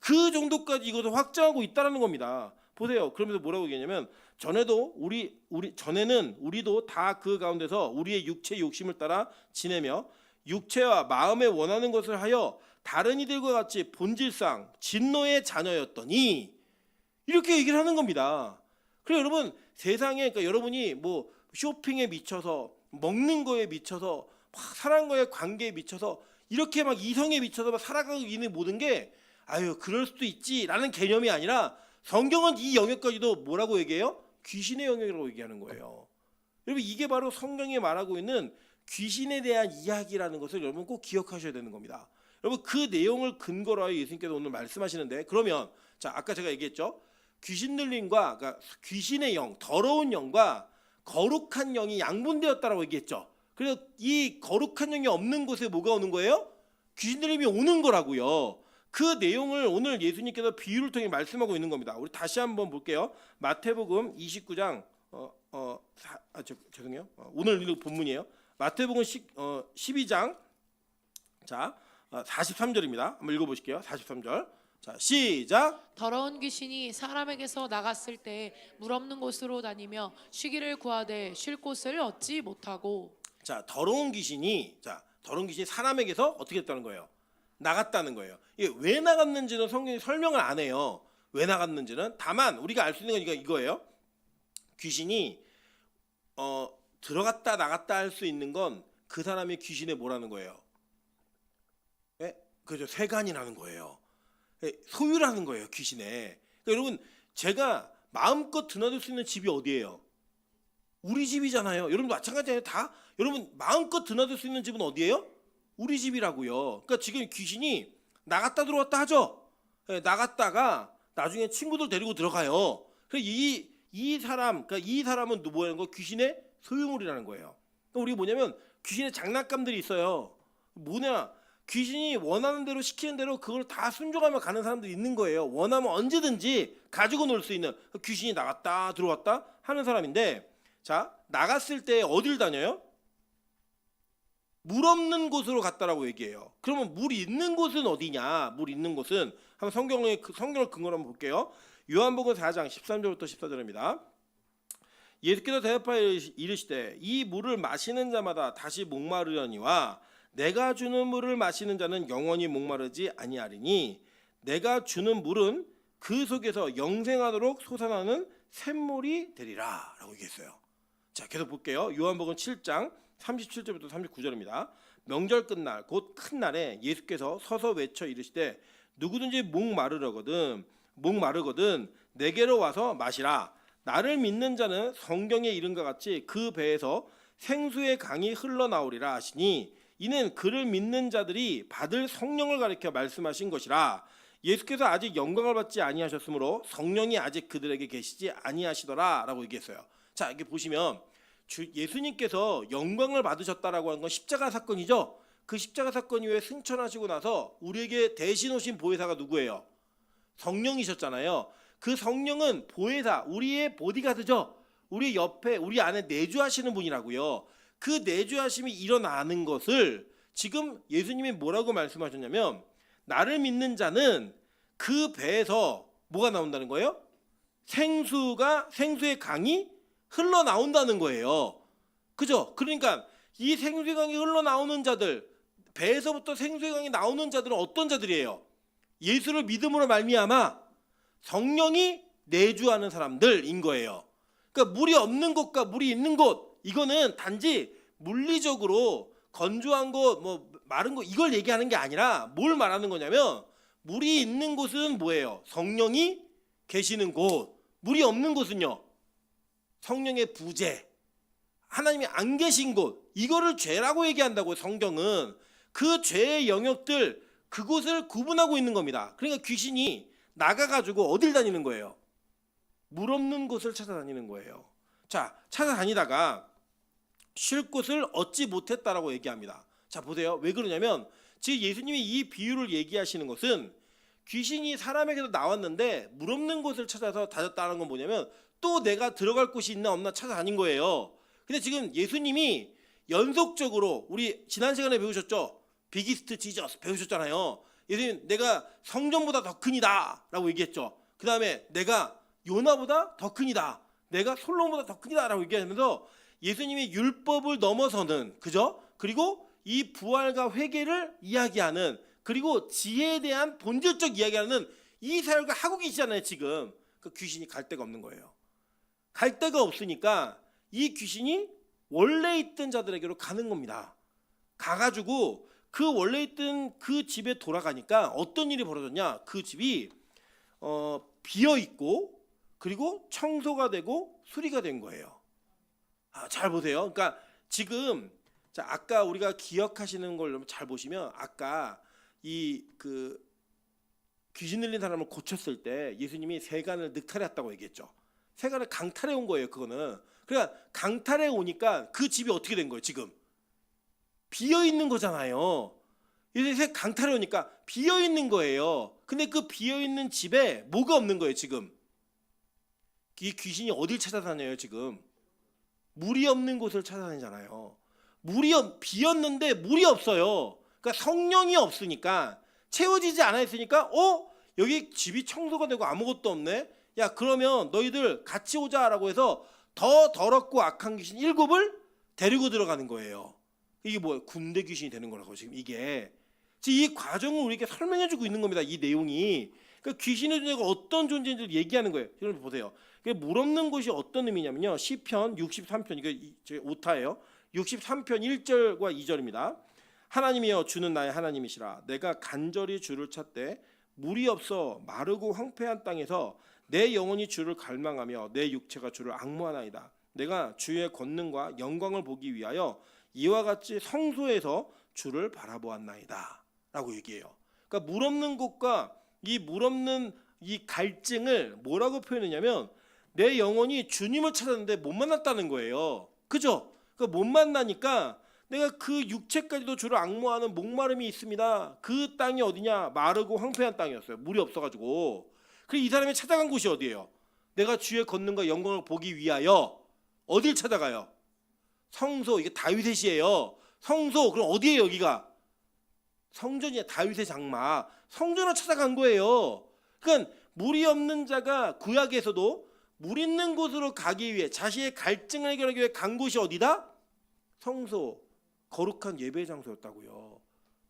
그 정도까지 이것을 확장하고 있다라는 겁니다. 보세요. 그러면서 뭐라고 얘기하냐면 전에도 전에는 우리도 다 그 가운데서 우리의 육체 욕심을 따라 지내며 육체와 마음에 원하는 것을 하여 다른 이들과 같이 본질상 진노의 자녀였더니 이렇게 얘기를 하는 겁니다. 그래서 여러분 세상에 그러니까 여러분이 뭐 쇼핑에 미쳐서 먹는 거에 미쳐서 막 사람과의 관계에 미쳐서 이렇게 막 이성에 미쳐서 막 살아가고 있는 모든 게 아유 그럴 수도 있지라는 개념이 아니라 성경은 이 영역까지도 뭐라고 얘기해요? 귀신의 영역이라고 얘기하는 거예요. 여러분 이게 바로 성경이 말하고 있는 귀신에 대한 이야기라는 것을 여러분 꼭 기억하셔야 되는 겁니다. 여러분 그 내용을 근거로 하여 예수님께서 오늘 말씀하시는데 그러면 자 아까 제가 얘기했죠. 귀신 들림과 그러니까 귀신의 영, 더러운 영과 거룩한 영이 양분되었다라고 얘기했죠. 그래서 이 거룩한 영이 없는 곳에 뭐가 오는 거예요? 귀신 들림이 오는 거라고요. 그 내용을 오늘 예수님께서 비유를 통해 말씀하고 있는 겁니다. 우리 다시 한번 볼게요. 마태복음 29장 죄송해요. 오늘 읽는 본문이에요. 마태복음 12장 자 43절입니다. 한번 읽어보실게요. 43절. 자 시작. 더러운 귀신이 사람에게서 나갔을 때 물 없는 곳으로 다니며 쉬기를 구하되 쉴 곳을 얻지 못하고. 자 더러운 귀신이 사람에게서 어떻게 했다는 거예요? 나갔다는 거예요. 이게 왜 나갔는지는 성경이 설명을 안 해요. 왜 나갔는지는 다만 우리가 알 수 있는 건 이거예요. 귀신이 들어갔다 나갔다 할 수 있는 건 그 사람이 귀신에 뭐라는 거예요? 예? 그죠. 세간이라는 거예요. 예, 소유라는 거예요. 귀신에. 그러니까 여러분 제가 마음껏 드나들 수 있는 집이 어디예요? 우리 집이잖아요. 여러분 마찬가지예요. 다 여러분 마음껏 드나들 수 있는 집은 어디예요? 우리 집이라고요. 그러니까 지금 귀신이 나갔다 들어왔다 하죠. 예, 나갔다가 나중에 친구들 데리고 들어가요. 그래서 이 사람은 뭐라는 거? 귀신의 소유물이라는 거예요. 그러니까 우리가 뭐냐면 귀신의 장난감들이 있어요. 뭐냐? 귀신이 원하는 대로 시키는 대로 그걸 다 순종하며 가는 사람들이 있는 거예요. 원하면 언제든지 가지고 놀 수 있는 귀신이 나갔다 들어왔다 하는 사람인데 자 나갔을 때 어딜 다녀요? 물 없는 곳으로 갔다라고 얘기해요. 그러면 물 있는 곳은 어디냐? 물 있는 곳은 한번 성경을 근거로 한번 볼게요. 요한복음 4장 13절부터 14절입니다. 예수께서 대답하여 이르시되 이 물을 마시는 자마다 다시 목마르려니와 내가 주는 물을 마시는 자는 영원히 목마르지 아니하리니 내가 주는 물은 그 속에서 영생하도록 솟아나는 샘물이 되리라 라고 얘기했어요. 자 계속 볼게요. 요한복음 7장 37절부터 39절입니다. 명절 끝날 곧 큰 날에 예수께서 서서 외쳐 이르시되 누구든지 목마르거든 내게로 와서 마시라. 나를 믿는 자는 성경에 이른 것 같이 그 배에서 생수의 강이 흘러나오리라 하시니 이는 그를 믿는 자들이 받을 성령을 가리켜 말씀하신 것이라. 예수께서 아직 영광을 받지 아니하셨으므로 성령이 아직 그들에게 계시지 아니하시더라 라고 얘기했어요. 자 이렇게 보시면 예수님께서 영광을 받으셨다라고 하는 건 십자가 사건이죠. 그 십자가 사건 이후에 승천하시고 나서 우리에게 대신 오신 보혜사가 누구예요? 성령이셨잖아요. 그 성령은 보혜사, 우리의 보디가드죠. 우리 옆에 우리 안에 내주하시는 분이라고요. 그 내주하심이 일어나는 것을 지금 예수님이 뭐라고 말씀하셨냐면 나를 믿는 자는 그 배에서 뭐가 나온다는 거예요? 생수의 강이 흘러나온다는 거예요. 그죠? 그러니까 이 생수의 강이 흘러나오는 자들, 배에서부터 생수의 강이 나오는 자들은 어떤 자들이에요? 예수를 믿음으로 말미암아 성령이 내주하는 사람들인 거예요. 그러니까 물이 없는 곳과 물이 있는 곳 이거는 단지 물리적으로 건조한 거, 뭐 마른 거 이걸 얘기하는 게 아니라 뭘 말하는 거냐면 물이 있는 곳은 뭐예요? 성령이 계시는 곳. 물이 없는 곳은요? 성령의 부재, 하나님이 안 계신 곳. 이거를 죄라고 얘기한다고요. 성경은 그 죄의 영역들 그곳을 구분하고 있는 겁니다. 그러니까 귀신이 나가가지고 어딜 다니는 거예요? 물 없는 곳을 찾아다니는 거예요. 자, 찾아다니다가 쉴 곳을 얻지 못했다라고 얘기합니다. 자, 보세요. 왜 그러냐면 지금 예수님이 이 비유를 얘기하시는 것은 귀신이 사람에게서 나왔는데 물 없는 곳을 찾아서 다녔다는 건 뭐냐면 또 내가 들어갈 곳이 있나 없나 찾아다닌 거예요. 근데 지금 예수님이 연속적으로 우리 지난 시간에 배우셨죠? 비기스트 지저스 배우셨잖아요. 예수님 내가 성전보다 더 큰이다라고 얘기했죠. 그 다음에 내가 요나보다 더 큰이다, 내가 솔로몬보다 더 큰이다라고 얘기하면서 예수님이 율법을 넘어서는, 그죠? 그리고 이 부활과 회개를 이야기하는, 그리고 지혜에 대한 본질적 이야기하는 이 사역을 하고 계시잖아요 지금. 그 귀신이 갈 데가 없는 거예요. 갈 데가 없으니까 이 귀신이 원래 있던 자들에게로 가는 겁니다. 가가지고 그 원래 있던 그 집에 돌아가니까 어떤 일이 벌어졌냐, 그 집이 비어 있고 그리고 청소가 되고 수리가 된 거예요. 잘 보세요. 그러니까 지금 자, 아까 우리가 기억하시는 걸 잘 보시면, 아까 이 그 귀신 들린 사람을 고쳤을 때 예수님이 세간을 늑탈했다고 얘기했죠. 세간을 강탈해 온 거예요. 그거는 그러니까 강탈해 오니까 그 집이 어떻게 된 거예요? 지금 비어 있는 거잖아요. 이제 강탈해 오니까 비어 있는 거예요. 근데 그 비어 있는 집에 뭐가 없는 거예요 지금. 이 귀신이 어딜 찾아다녀요 지금? 물이 없는 곳을 찾아다니잖아요. 비었는데 물이 없어요. 그러니까 성령이 없으니까, 채워지지 않아 있으니까 여기 집이 청소가 되고 아무것도 없네. 야 그러면 너희들 같이 오자라고 해서 더 더럽고 악한 귀신 7을 데리고 들어가는 거예요. 이게 뭐예요? 군대 귀신이 되는 거라고 지금 이게. 지금 이 과정을 우리에게 설명해주고 있는 겁니다. 이 내용이. 그러니까 귀신의 존재가 어떤 존재인지를 얘기하는 거예요. 여러분 보세요. 물 없는 곳이 어떤 의미냐면요. 시편 63편, 이거 제 오타예요. 63편 1절과 2절입니다. 하나님이여 주는 나의 하나님이시라. 내가 간절히 주를 찾되 물이 없어 마르고 황폐한 땅에서 내 영혼이 주를 갈망하며 내 육체가 주를 앙모하나이다. 내가 주의 권능과 영광을 보기 위하여 이와 같이 성소에서 주를 바라보았나이다 라고 얘기해요. 그러니까 물 없는 곳과 이 물 없는 이 갈증을 뭐라고 표현했냐면, 내 영혼이 주님을 찾았는데 못 만났다는 거예요. 그죠? 그러니까 못 만나니까 내가 그 육체까지도 주를 앙모하는 목마름이 있습니다. 그 땅이 어디냐? 마르고 황폐한 땅이었어요. 물이 없어가지고. 그래서 이 사람이 찾아간 곳이 어디예요? 내가 주의 권능과 영광을 보기 위하여. 어딜 찾아가요? 성소. 이게 다윗의 시예요. 성소. 그럼 어디예요 여기가? 성전이야. 다윗의 장막. 성전을 찾아간 거예요. 그러니까 물이 없는 자가 구약에서도 물 있는 곳으로 가기 위해, 자신의 갈증을 해결하기 위해 간 곳이 어디다? 성소. 거룩한 예배 장소였다고요.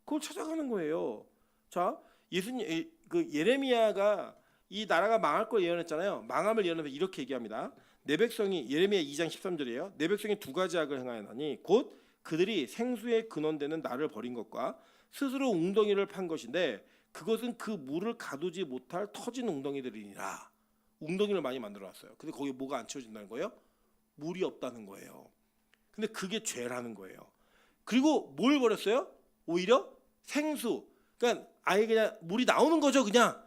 그걸 찾아가는 거예요. 자, 예수님 그 예레미야가 이 나라가 망할 걸 예언했잖아요. 망함을 예언하면서 이렇게 얘기합니다. 내 백성이, 예레미야 2장 13절이에요. 내 백성이 두 가지 악을 행하였나니 곧 그들이 생수의 근원되는 나를 버린 것과 스스로 웅덩이를 판 것인데 그것은 그 물을 가두지 못할 터진 웅덩이들이니라. 웅덩이를 많이 만들어놨어요. 근데 거기 뭐가 안 채워진다는 거예요? 물이 없다는 거예요. 근데 그게 죄라는 거예요. 그리고 뭘 버렸어요? 오히려 생수. 그러니까 아예 그냥 물이 나오는 거죠. 그냥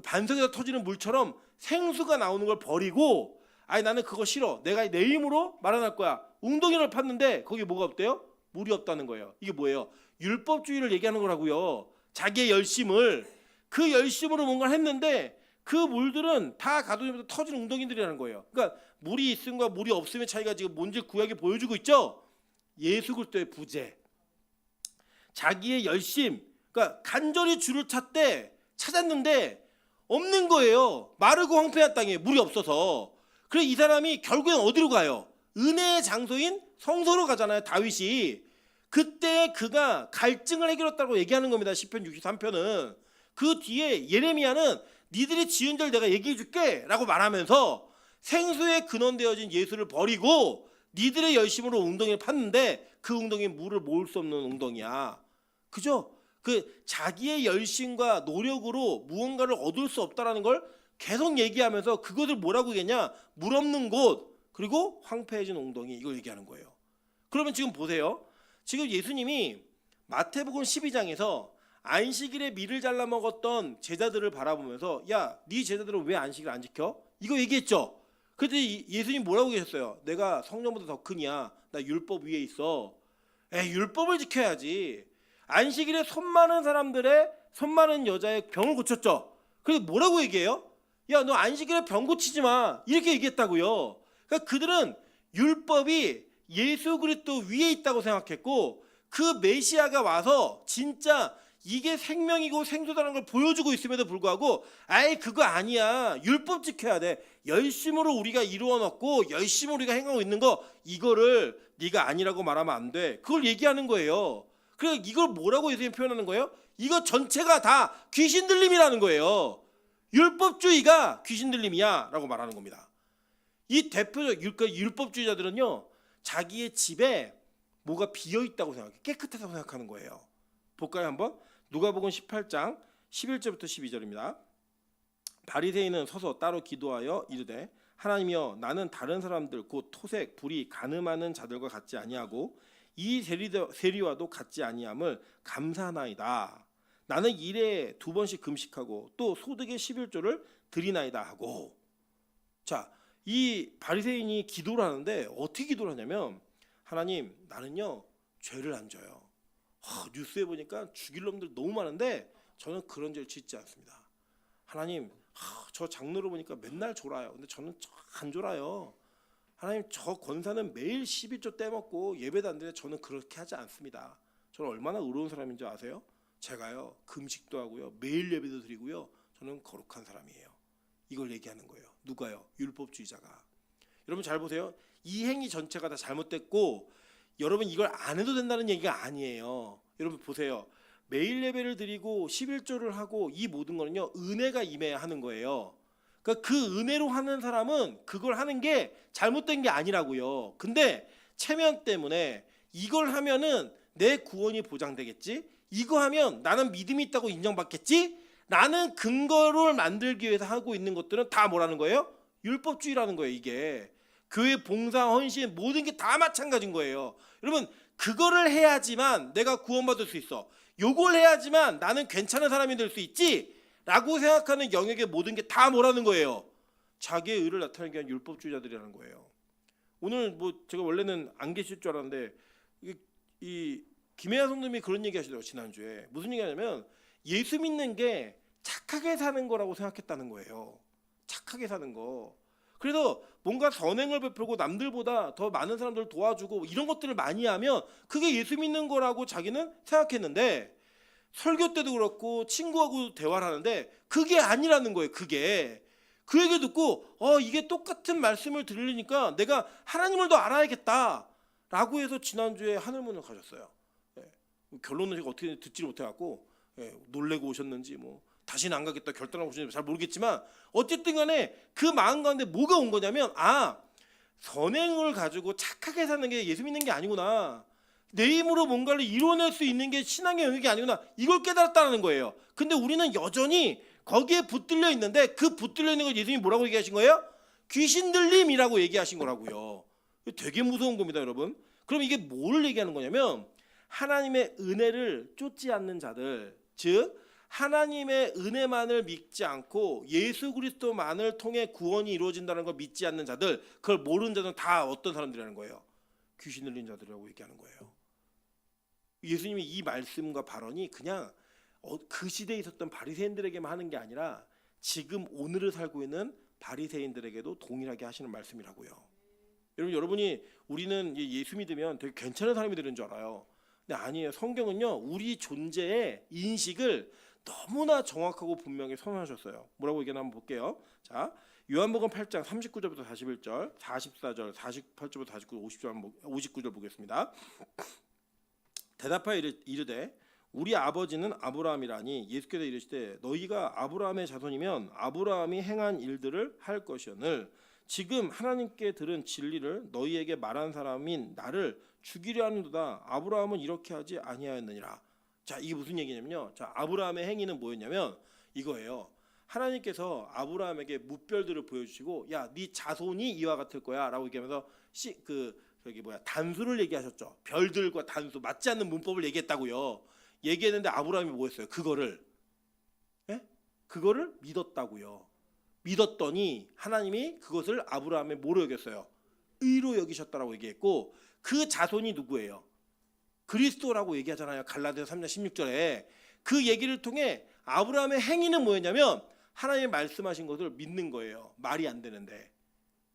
반석에서 터지는 물처럼 생수가 나오는 걸 버리고, 아니 나는 그거 싫어, 내가 내 힘으로 마련할 거야. 웅덩이를 팠는데 거기 뭐가 없대요? 물이 없다는 거예요. 이게 뭐예요? 율법주의를 얘기하는 거라고요. 자기의 열심을, 그 열심으로 뭔가를 했는데 그 물들은 다 가두면서 터진 웅덩이들이라는 거예요. 그러니까 물이 있음과 물이 없음의 차이가 지금 뭔지 구약이 보여주고 있죠. 예수 그리스도의 부재, 자기의 열심, 그러니까 간절히 주를 찾았는데 없는 거예요. 마르고 황폐한 땅에 물이 없어서. 그래서 이 사람이 결국엔 어디로 가요? 은혜의 장소인 성소로 가잖아요. 다윗이. 그때 그가 갈증을 해결했다고 얘기하는 겁니다. 시편 63편은. 그 뒤에 예레미야는 니들이 지은 죄를 내가 얘기해 줄게 라고 말하면서 생수에 근원되어진 예수를 버리고 니들의 열심으로 웅덩이를 팠는데 그 웅덩이는 물을 모을 수 없는 웅덩이야. 그죠? 그 자기의 열심과 노력으로 무언가를 얻을 수 없다라는 걸 계속 얘기하면서 그것을 뭐라고 얘기하냐? 물 없는 곳, 그리고 황폐해진 웅덩이, 이걸 얘기하는 거예요. 그러면 지금 보세요. 지금 예수님이 마태복음 12장에서 안식일에 밀을 잘라 먹었던 제자들을 바라보면서 야, 네 제자들은 왜 안식일 안 지켜? 이거 얘기했죠. 그때 예수님 뭐라고 계셨어요? 내가 성령보다 더 크냐? 나 율법 위에 있어. 율법을 지켜야지. 안식일에 손 많은 사람들의, 손 많은 여자의 병을 고쳤죠. 그래서 뭐라고 얘기해요? 야, 너 안식일에 병 고치지 마. 이렇게 얘기했다고요. 그러니까 그들은 율법이 예수 그리스도 위에 있다고 생각했고, 그 메시아가 와서 진짜 이게 생명이고 생수다라는 걸 보여주고 있음에도 불구하고 아이 그거 아니야. 율법 지켜야 돼. 열심으로 우리가 이루어 놓고 열심히 우리가 행하고 있는 거 이거를 네가 아니라고 말하면 안 돼. 그걸 얘기하는 거예요. 그래 이걸 뭐라고 예수님이 표현하는 거예요? 이거 전체가 다 귀신 들림이라는 거예요. 율법주의가 귀신 들림이야 라고 말하는 겁니다. 이 대표적 율법주의자들은요 자기의 집에 뭐가 비어있다고 생각해. 깨끗하다고 생각하는 거예요. 볼까요 한번? 누가복음 18장 11절부터 12절입니다. 바리새인은 서서 따로 기도하여 이르되 하나님이여 나는 다른 사람들 곧 토색, 불의, 간음하는 자들과 같지 아니하고 이 세리와도 같지 아니함을 감사하나이다. 나는 일에 2번씩 금식하고 또 소득의 11조를 드리나이다 하고. 자, 이 바리새인이 기도를 하는데 어떻게 기도를 하냐면 하나님 나는요 죄를 안 져요. 뉴스에 보니까 죽일 놈들 너무 많은데 저는 그런 죄를 짓지 않습니다. 하나님 저 장로를 보니까 맨날 졸아요. 근데 저는 안 졸아요. 하나님 저 권사는 매일 11조 떼먹고 예배도 안 되는데 저는 그렇게 하지 않습니다. 저는 얼마나 의로운 사람인 줄 아세요? 제가요 금식도 하고요 매일 예배도 드리고요 저는 거룩한 사람이에요. 이걸 얘기하는 거예요. 누가요? 율법주의자가. 여러분 잘 보세요. 이 행위 전체가 다 잘못됐고 여러분 이걸 안 해도 된다는 얘기가 아니에요. 여러분 보세요. 매일 예배를 드리고 11조를 하고 이 모든 거는요 은혜가 임해야 하는 거예요. 그러니까 그 은혜로 하는 사람은 그걸 하는 게 잘못된 게 아니라고요. 근데 체면 때문에 이걸 하면은 내 구원이 보장되겠지? 이거 하면 나는 믿음이 있다고 인정받겠지? 라는 근거를 만들기 위해서 하고 있는 것들은 다 뭐라는 거예요? 율법주의라는 거예요. 이게 교회 봉사, 헌신 모든 게 다 마찬가지인 거예요. 여러분 그거를 해야지만 내가 구원받을 수 있어. 요걸 해야지만 나는 괜찮은 사람이 될 수 있지 라고 생각하는 영역의 모든 게 다 뭐라는 거예요? 자기의 의를 나타내기 위한 율법주의자들이라는 거예요. 오늘 뭐 제가 원래는 안 계실 줄 알았는데 이 김혜아 성도님이 그런 얘기 하시더라고요. 지난주에 무슨 얘기 하냐면 예수 믿는 게 착하게 사는 거라고 생각했다는 거예요. 착하게 사는 거. 그래서 뭔가 선행을 베풀고 남들보다 더 많은 사람들을 도와주고 이런 것들을 많이 하면 그게 예수 믿는 거라고 자기는 생각했는데 설교 때도 그렇고 친구하고 대화를 하는데 그게 아니라는 거예요. 그게 그 얘기 듣고 이게 똑같은 말씀을 들으니까 내가 하나님을 더 알아야겠다라고 해서 지난주에 하늘문을 가셨어요. 결론은 제가 어떻게 듣지를 못해갖고 놀래고 오셨는지 뭐 다시는 안 가겠다 결단하고 오셨는지 잘 모르겠지만 어쨌든 간에 그 마음 가운데 뭐가 온 거냐면 선행을 가지고 착하게 사는 게 예수 믿는 게 아니구나. 내 힘으로 뭔가를 이뤄낼 수 있는 게 신앙의 영역이 아니구나. 이걸 깨달았다는 거예요. 근데 우리는 여전히 거기에 붙들려 있는데 그 붙들려 있는 걸 예수님이 뭐라고 얘기하신 거예요? 귀신 들림이라고 얘기하신 거라고요. 되게 무서운 겁니다 여러분. 그럼 이게 뭘 얘기하는 거냐면 하나님의 은혜를 쫓지 않는 자들, 즉 하나님의 은혜만을 믿지 않고 예수 그리스도만을 통해 구원이 이루어진다는 걸 믿지 않는 자들, 그걸 모르는 자들은 다 어떤 사람들이라는 거예요? 귀신 들린 자들이라고 얘기하는 거예요. 예수님이 이 말씀과 발언이 그냥 그 시대에 있었던 바리새인들에게만 하는 게 아니라 지금 오늘을 살고 있는 바리새인들에게도 동일하게 하시는 말씀이라고요. 여러분이 우리는 예수 믿으면 되게 괜찮은 사람이 되는 줄 알아요. 근데 아니에요. 성경은요 우리 존재의 인식을 너무나 정확하고 분명히 선언하셨어요. 뭐라고 얘기하나 한번 볼게요. 자, 요한복음 8장 39절부터 41절, 44절, 48절부터 49절, 59절 보겠습니다. 대답하여 이르되 우리 아버지는 아브라함이라니 예수께서 이르시되 너희가 아브라함의 자손이면 아브라함이 행한 일들을 할 것이오늘 지금 하나님께 들은 진리를 너희에게 말한 사람인 나를 죽이려 하는도다. 아브라함은 이렇게 하지 아니하였느니라. 자, 이게 무슨 얘기냐면요. 자, 아브라함의 행위는 뭐였냐면 이거예요. 하나님께서 아브라함에게 무별들을 보여주시고 야, 네 자손이 이와 같을 거야라고 얘기하면서 단수를 얘기하셨죠. 별들과 단수 맞지 않는 문법을 얘기했다고요. 얘기했는데 아브라함이 뭐했어요? 그거를 믿었다고요. 믿었더니 하나님이 그것을 아브라함의 뭐로 여겼어요? 의로 여기셨다라고 얘기했고 그 자손이 누구예요? 그리스도라고 얘기하잖아요. 갈라디아서 3장 16절에 그 얘기를 통해 아브라함의 행위는 뭐였냐면 하나님이 말씀하신 것을 믿는 거예요. 말이 안 되는데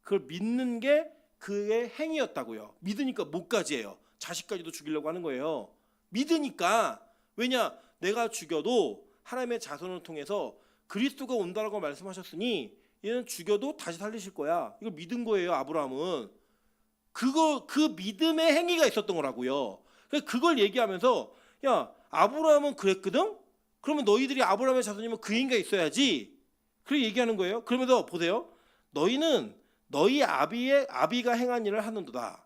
그걸 믿는 게 그의 행위였다고요. 믿으니까 뭐까지 해요? 자식까지도 죽이려고 하는 거예요. 믿으니까. 왜냐? 내가 죽여도 하나님의 자손을 통해서 그리스도가 온다라고 말씀하셨으니 얘는 죽여도 다시 살리실 거야. 이거 믿은 거예요. 아브라함은 그 믿음의 행위가 있었던 거라고요. 그걸 얘기하면서 야 아브라함은 그랬거든. 그러면 너희들이 아브라함의 자손이면 그 행위가 있어야지. 그렇게 얘기하는 거예요. 그러면서 보세요. 너희는 너희 아비가 행한 일을 하는도다.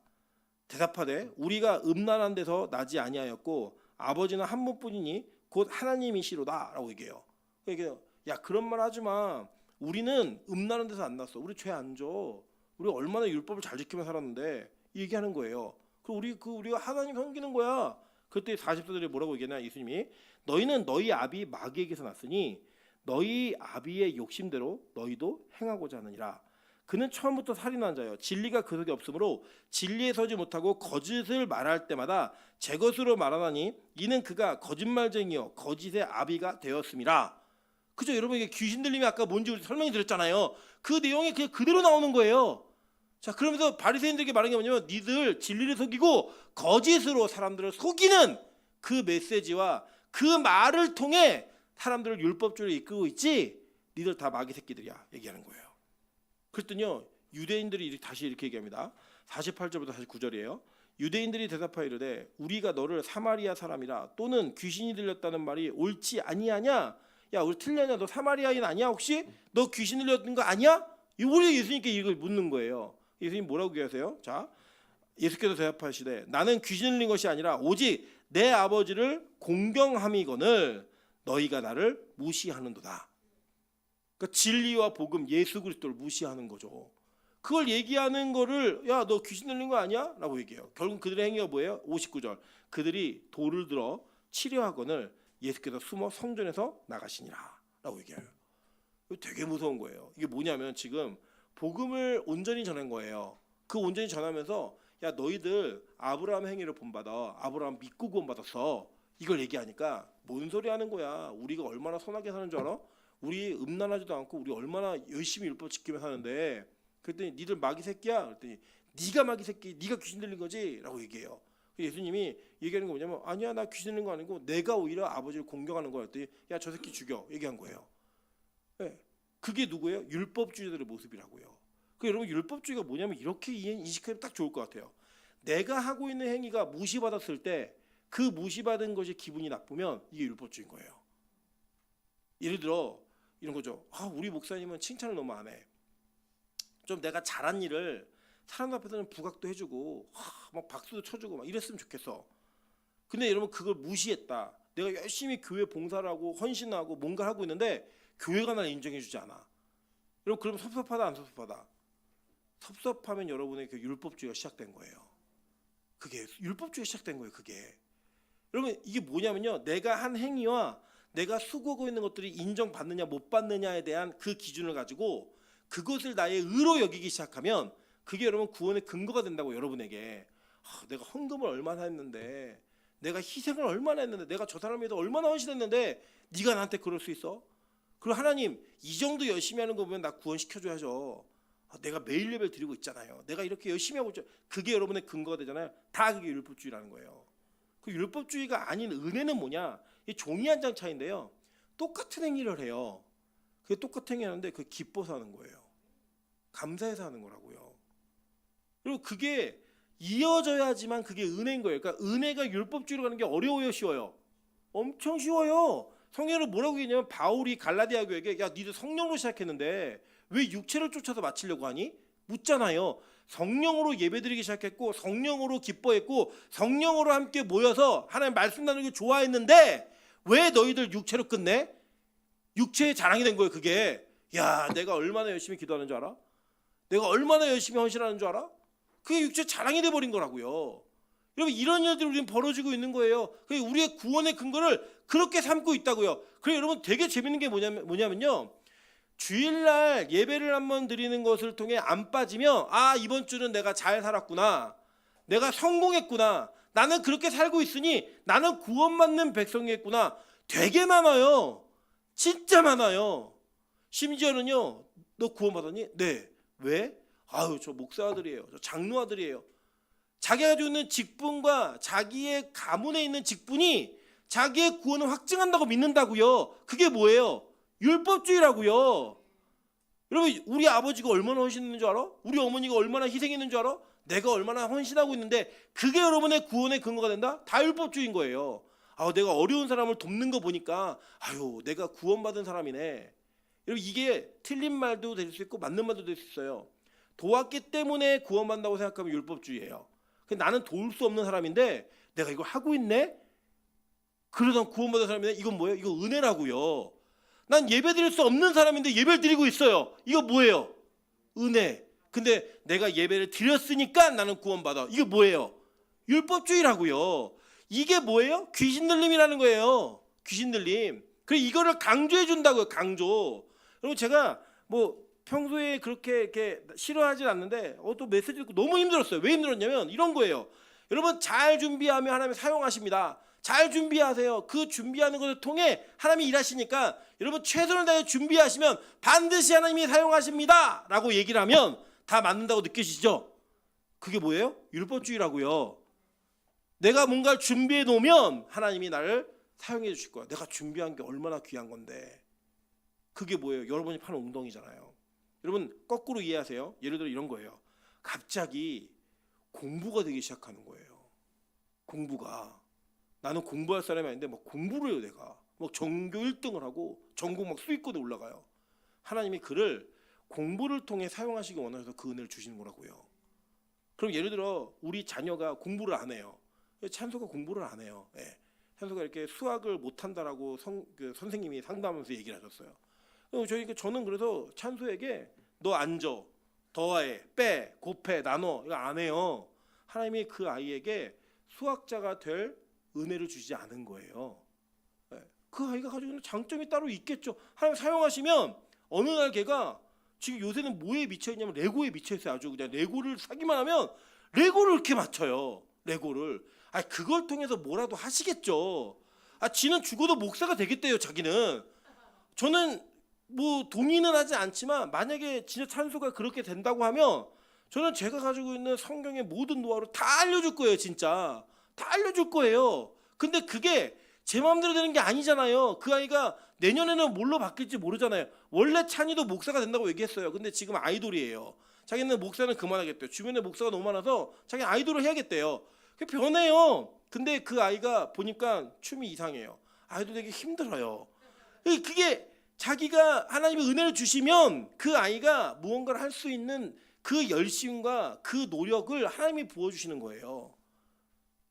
대답하되 우리가 음란한 데서 나지 아니하였고 아버지는 한 분뿐이니 곧 하나님이시로다라고 얘기해요. 그러니까 야 그런 말 하지 마. 우리는 음란한 데서 안 났어. 우리 죄 안 져. 우리가 얼마나 율법을 잘 지키며 살았는데 얘기하는 거예요. 우리가 하나님 섬기는 거야. 그때 40세들이 뭐라고 얘기했냐 예수님이 너희는 너희 아비 마귀에게서 났으니 너희 아비의 욕심대로 너희도 행하고자 하느니라. 그는 처음부터 살인한 자요 진리가 그 속에 없으므로 진리에 서지 못하고 거짓을 말할 때마다 제 것으로 말하나니 이는 그가 거짓말쟁이요 거짓의 아비가 되었음이라. 그죠? 여러분 이게 귀신 들림이 아까 뭔지 우리 설명이 드렸잖아요. 그 내용이 그냥 그대로 나오는 거예요. 자 그러면서 바리새인들에게 말하는 게 뭐냐면 니들 진리를 속이고 거짓으로 사람들을 속이는 그 메시지와 그 말을 통해 사람들을 율법주의로 이끌고 있지 니들 다 마귀 새끼들이야 얘기하는 거예요. 그랬더니요 유대인들이 다시 이렇게 얘기합니다. 48절부터 49절이에요. 유대인들이 대답하여 이르되 우리가 너를 사마리아 사람이라 또는 귀신이 들렸다는 말이 옳지 아니하냐. 야 우리 틀렸냐. 너 사마리아인 아니야 혹시? 너 귀신 들렸던 거 아니야? 우리 예수님께 이걸 묻는 거예요. 예수님 뭐라고 얘기하세요? 자 예수께서 대답하시되 나는 귀신 들린 것이 아니라 오직 내 아버지를 공경함이거늘 너희가 나를 무시하는도다. 그러니까 진리와 복음 예수 그리스도를 무시하는 거죠. 그걸 얘기하는 거를 야 너 귀신 들린 거 아니야? 라고 얘기해요. 결국 그들의 행위가 뭐예요? 59절 그들이 돌을 들어 치려하거늘 예수께서 숨어 성전에서 나가시니라 라고 얘기해요. 이거 되게 무서운 거예요. 이게 뭐냐면 지금 복음을 온전히 전한 거예요. 그 온전히 전하면서 야 너희들 아브라함 행위를 본받아. 아브라함 믿고 구원받았어. 이걸 얘기하니까 뭔 소리 하는 거야. 우리가 얼마나 선하게 사는 줄 알아? 우리 음란하지도 않고 우리 얼마나 열심히 율법 지키며 사는데 그랬더니 니들 마귀 새끼야? 그랬더니 네가 마귀 새끼 네가 귀신 들린 거지? 라고 얘기해요. 예수님이 얘기하는 거 뭐냐면 아니야 나 귀신 들린 거 아니고 내가 오히려 아버지를 공경하는 거야. 그랬더니 야 저 새끼 죽여 얘기한 거예요. 네. 그게 누구예요? 율법주의자들의 모습이라고요. 여러분 율법주의가 뭐냐면 이렇게 인식하면 딱 좋을 것 같아요. 내가 하고 있는 행위가 무시받았을 때 그 무시받은 것이 기분이 나쁘면 이게 율법주의인 거예요. 예를 들어 이런 거죠. 우리 목사님은 칭찬을 너무 안 해. 좀 내가 잘한 일을 사람 앞에서는 부각도 해주고 막 박수도 쳐주고 막 이랬으면 좋겠어. 근데 여러분 그걸 무시했다. 내가 열심히 교회 봉사를 하고 헌신하고 뭔가 하고 있는데 교회가 날 인정해주지 않아. 여러분 그럼 섭섭하다 안 섭섭하다? 섭섭하면 여러분의 그 율법주의가 시작된 거예요. 그게 율법주의가 시작된 거예요. 그게 여러분 이게 뭐냐면요 내가 한 행위와 내가 수고하고 있는 것들이 인정받느냐 못 받느냐에 대한 그 기준을 가지고 그것을 나의 의로 여기기 시작하면 그게 여러분 구원의 근거가 된다고. 여러분에게 내가 헌금을 얼마나 했는데 내가 희생을 얼마나 했는데 내가 저 사람에 대해 얼마나 헌신했는데 네가 나한테 그럴 수 있어? 그리고 하나님 이 정도 열심히 하는 거 보면 나 구원시켜줘야죠. 내가 매일 예배를 드리고 있잖아요. 내가 이렇게 열심히 하고 있죠. 그게 여러분의 근거가 되잖아요. 다 그게 율법주의라는 거예요. 그 율법주의가 아닌 은혜는 뭐냐? 이 종이 한 장 차이인데요. 똑같은 행위를 해요. 그게 똑같은 행위 하는데 그 기뻐서 하는 거예요. 감사해서 하는 거라고요. 그리고 그게 이어져야지만 그게 은혜인 거예요. 그러니까 은혜가 율법주의로 가는 게 어려워요, 쉬워요? 엄청 쉬워요. 성경을 뭐라고 얘기냐면 바울이 갈라디아 교회에게 야 니들 성령으로 시작했는데 왜 육체를 쫓아서 마치려고 하니? 묻잖아요. 성령으로 예배드리기 시작했고 성령으로 기뻐했고 성령으로 함께 모여서 하나님 말씀 나누기 좋아했는데 왜 너희들 육체로 끝내? 육체의 자랑이 된 거예요. 그게 야 내가 얼마나 열심히 기도하는 줄 알아? 내가 얼마나 열심히 헌신하는 줄 알아? 그게 육체 자랑이 돼버린 거라고요. 여러분 이런 일들이 우리는 벌어지고 있는 거예요. 그게 우리의 구원의 근거를 그렇게 삼고 있다고요. 그래 여러분 되게 재밌는 게 뭐냐면요. 주일날 예배를 한번 드리는 것을 통해 안 빠지면 이번 주는 내가 잘 살았구나. 내가 성공했구나. 나는 그렇게 살고 있으니 나는 구원받는 백성이겠구나. 되게 많아요. 진짜 많아요. 심지어는요. 너 구원받았니? 네. 왜? 저 목사 아들이에요. 저 장로 아들이에요. 자기가 가지고 있는 직분과 자기의 가문에 있는 직분이 자기의 구원을 확증한다고 믿는다고요. 그게 뭐예요? 율법주의라고요. 여러분 우리 아버지가 얼마나 헌신했는 줄 알아? 우리 어머니가 얼마나 희생했는 줄 알아? 내가 얼마나 헌신하고 있는데 그게 여러분의 구원의 근거가 된다? 다 율법주의인 거예요. 내가 어려운 사람을 돕는 거 보니까 내가 구원받은 사람이네. 여러분 이게 틀린 말도 될 수 있고 맞는 말도 될 수 있어요. 도왔기 때문에 구원받는다고 생각하면 율법주의예요. 근데 나는 도울 수 없는 사람인데 내가 이거 하고 있네? 그러다 구원받은 사람이네? 이건 뭐예요? 이거 은혜라고요. 난 예배 드릴 수 없는 사람인데 예배를 드리고 있어요. 이거 뭐예요? 은혜. 근데 내가 예배를 드렸으니까 나는 구원받아. 이게 뭐예요? 율법주의라고요. 이게 뭐예요? 귀신 들림이라는 거예요. 귀신 들림. 그래 이거를 강조해 준다고요. 강조. 여러분 제가 뭐 평소에 그렇게 이렇게 싫어하진 않는데 또 메시지 듣고 너무 힘들었어요. 왜 힘들었냐면 이런 거예요. 여러분 잘 준비하면 하나님이 사용하십니다. 잘 준비하세요. 그 준비하는 것을 통해 하나님이 일하시니까 여러분 최선을 다해 준비하시면 반드시 하나님이 사용하십니다 라고 얘기를 하면 다 맞는다고 느껴지시죠? 그게 뭐예요? 율법주의라고요. 내가 뭔가를 준비해 놓으면 하나님이 나를 사용해 주실 거야. 내가 준비한 게 얼마나 귀한 건데. 그게 뭐예요? 여러분이 파는 웅덩이잖아요. 여러분 거꾸로 이해하세요. 예를 들어 이런 거예요. 갑자기 공부가 되기 시작하는 거예요. 공부가. 나는 공부할 사람이 아닌데 막 공부를 해요. 내가 막 전교 1등을 하고 전국 막 수익권에 올라가요. 하나님이 그를 공부를 통해 사용하시기 원하셔서 그 은혜를 주시는 거라고요. 그럼 예를 들어 우리 자녀가 공부를 안 해요. 찬소가 공부를 안 해요. 찬소가 이렇게 수학을 못한다라고 선생님이 상담하면서 얘기를 하셨어요. 저는 그래서 찬소에게 너 앉아, 더해, 빼, 곱해, 나눠 이거 안 해요. 하나님이 그 아이에게 수학자가 될 은혜를 주지 않은 거예요. 그 아이가 가지고 있는 장점이 따로 있겠죠. 하나님 사용하시면 어느 날 걔가 지금 요새는 뭐에 미쳐 있냐면 레고에 미쳐 있어요. 아주 그냥 레고를 사기만 하면 레고를 이렇게 맞춰요. 레고를. 그걸 통해서 뭐라도 하시겠죠. 지는 죽어도 목사가 되겠대요. 자기는. 저는 뭐 동의는 하지 않지만 만약에 진짜 찬수가 그렇게 된다고 하면 저는 제가 가지고 있는 성경의 모든 노하우를 다 알려줄 거예요. 진짜 다 알려줄 거예요. 근데 그게 제 마음대로 되는 게 아니잖아요. 그 아이가 내년에는 뭘로 바뀔지 모르잖아요. 원래 찬이도 목사가 된다고 얘기했어요. 근데 지금 아이돌이에요. 자기는 목사는 그만하겠대요. 주변에 목사가 너무 많아서 자기 아이돌을 해야겠대요. 그게 변해요. 근데 그 아이가 보니까 춤이 이상해요. 아이도 되게 힘들어요. 그게 자기가 하나님의 은혜를 주시면 그 아이가 무언가를 할 수 있는 그 열심과 그 노력을 하나님이 부어주시는 거예요.